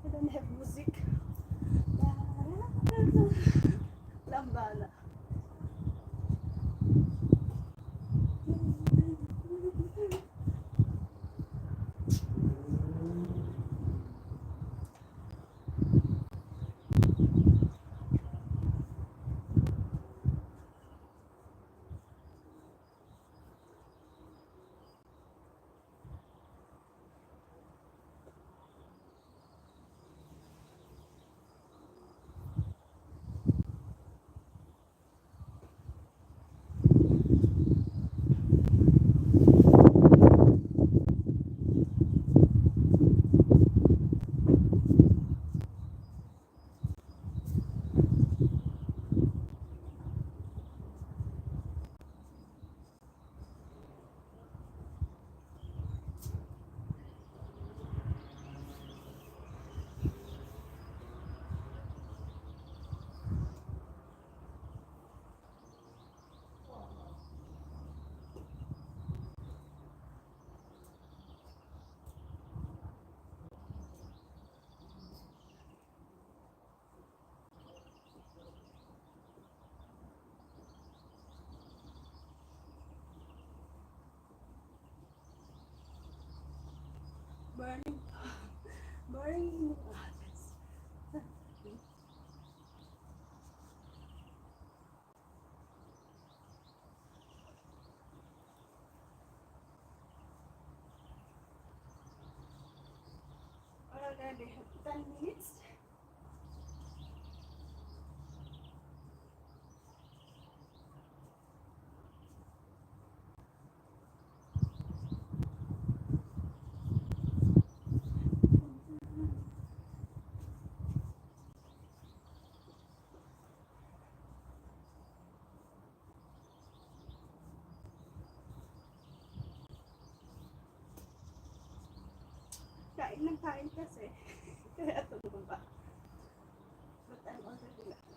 I don't have music. Lambada. Burning. Burning. Already 10 minutes. Kain ng kain kasi. Kaya ito bumaba. But I'm already like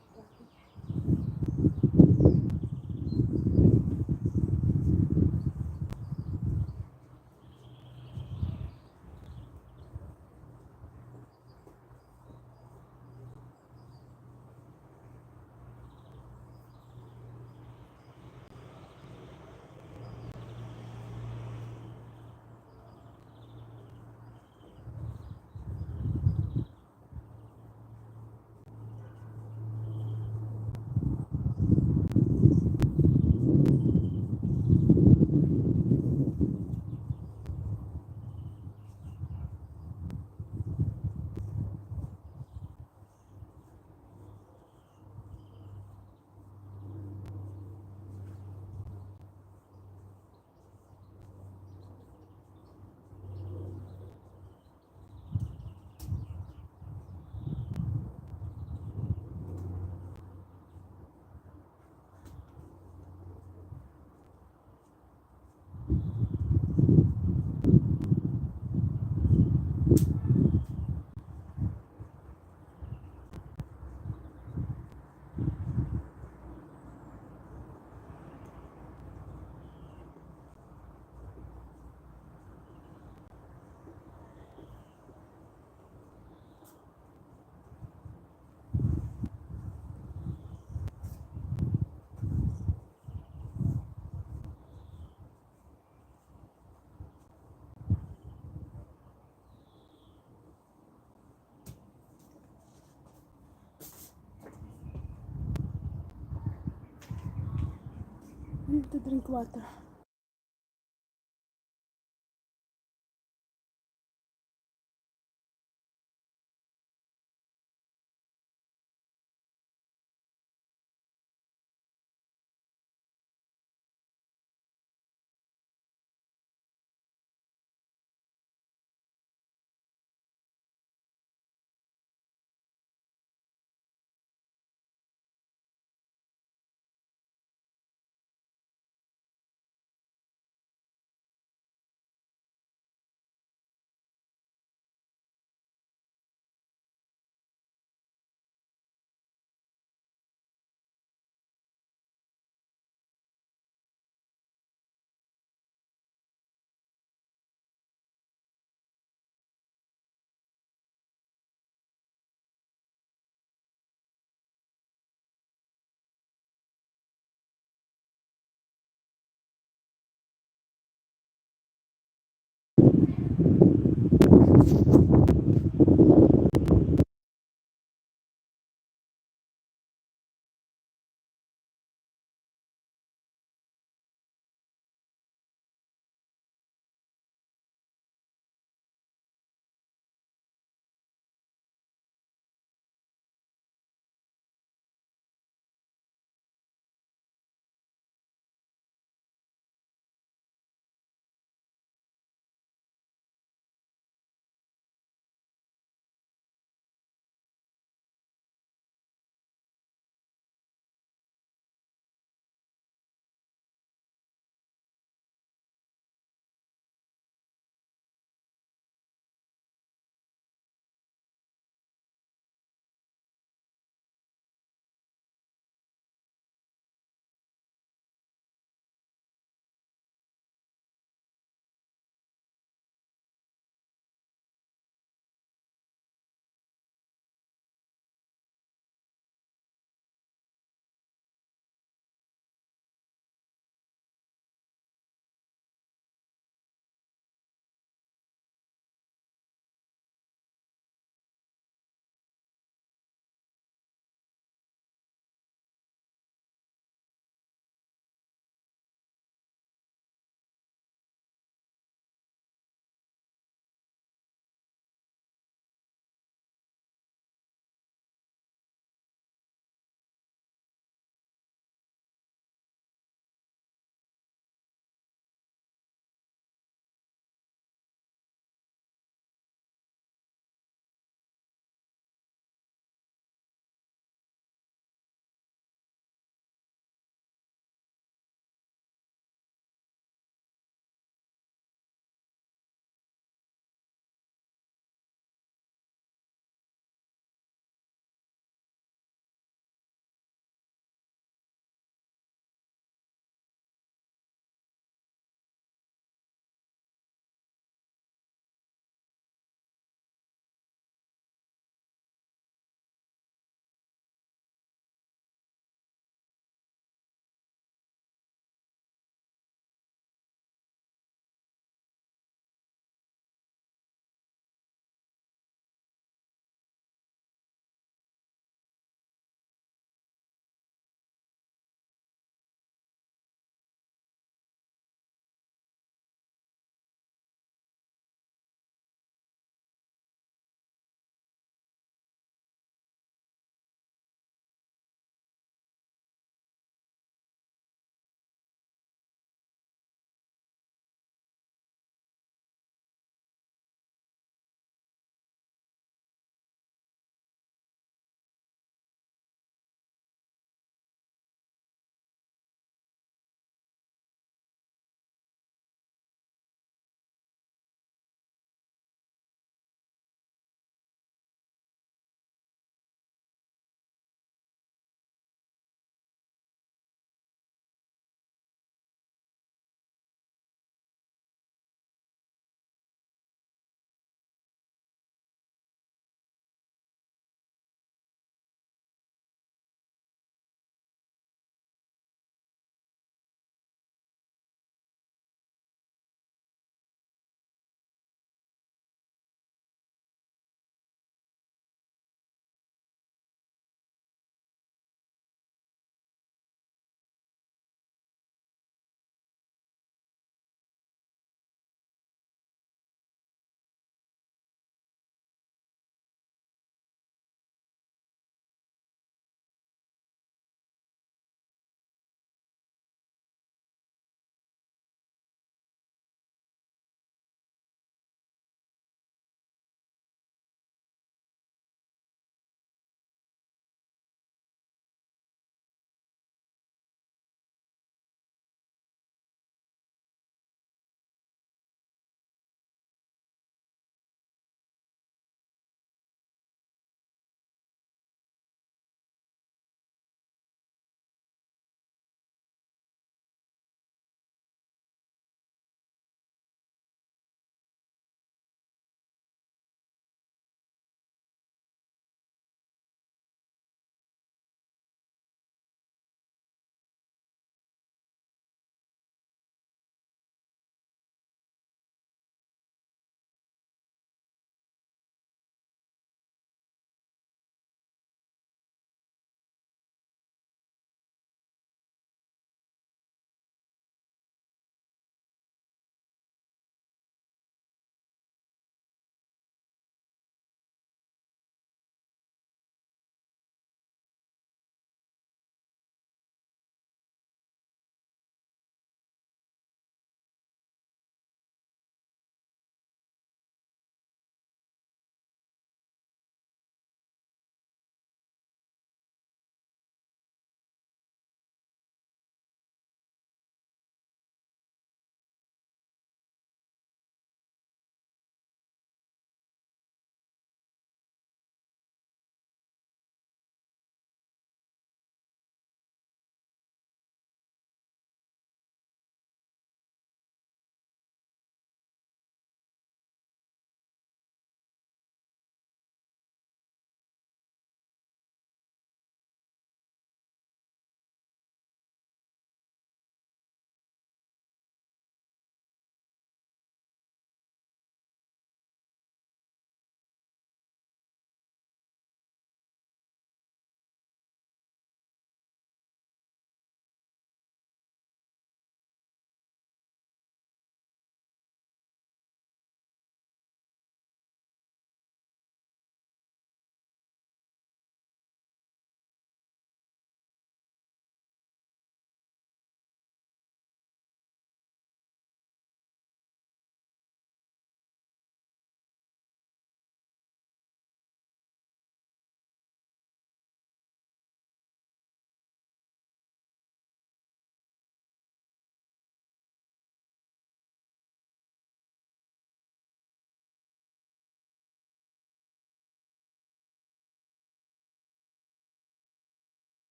to drink water.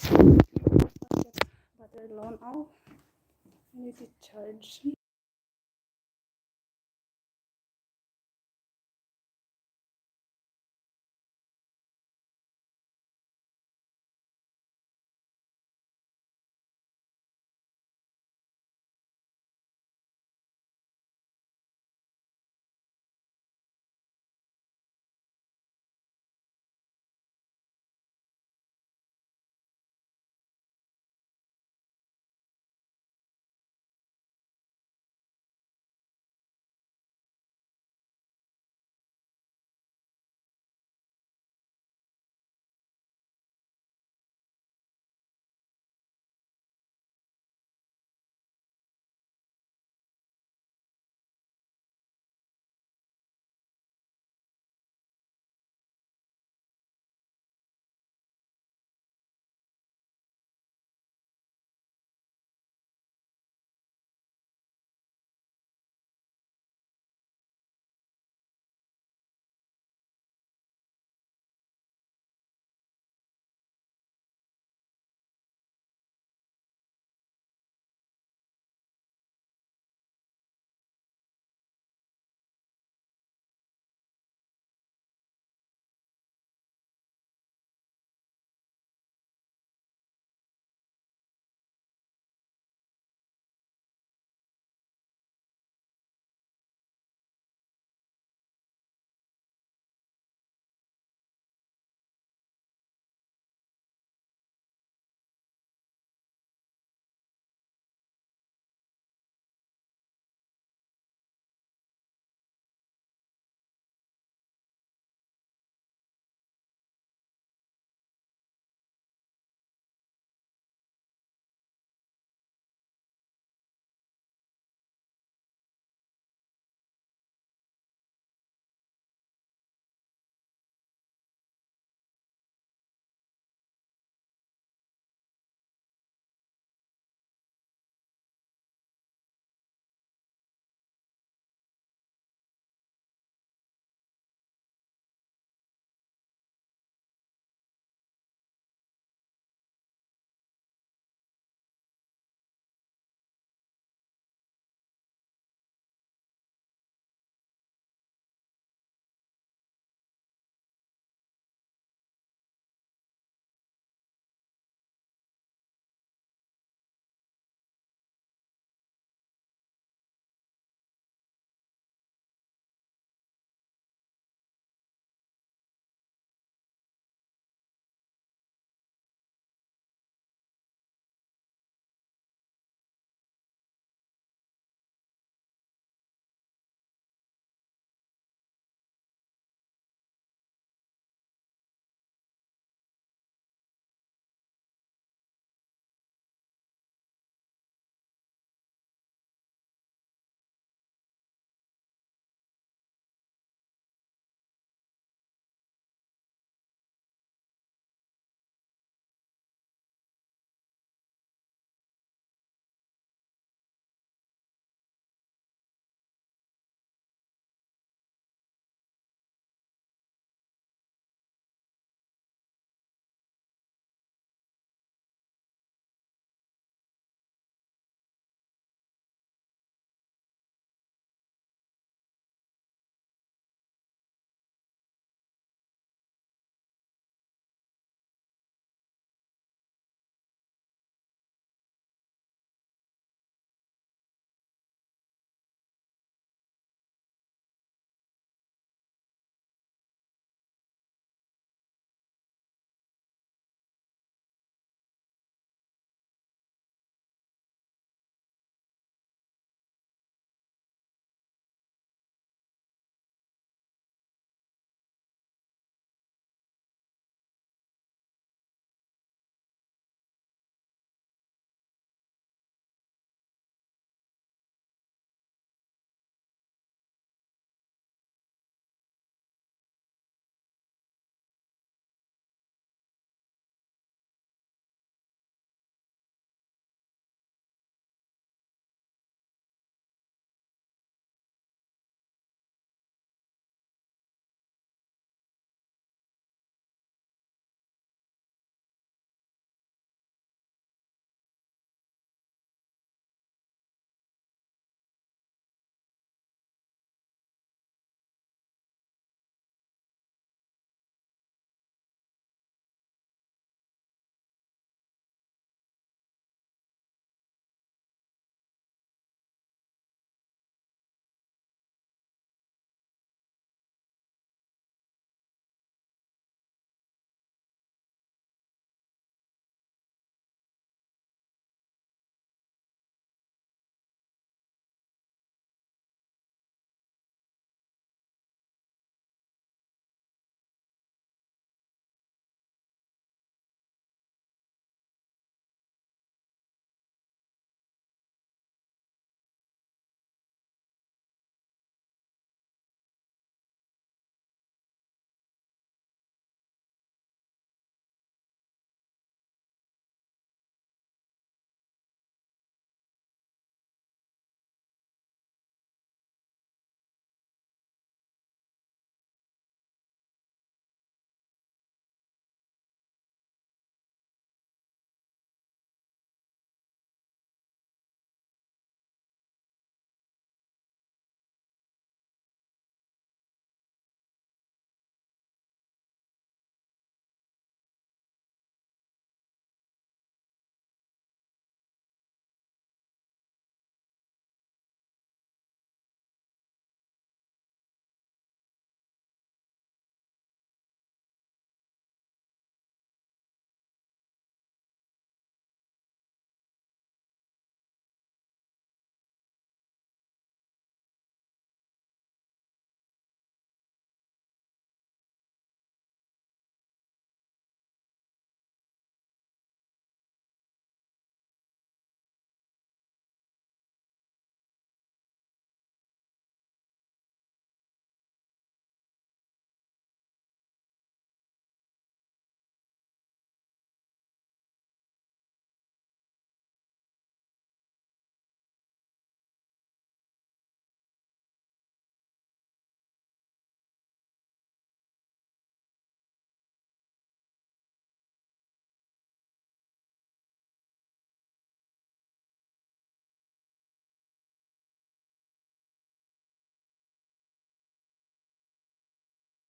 Battery loan off. I need to charge.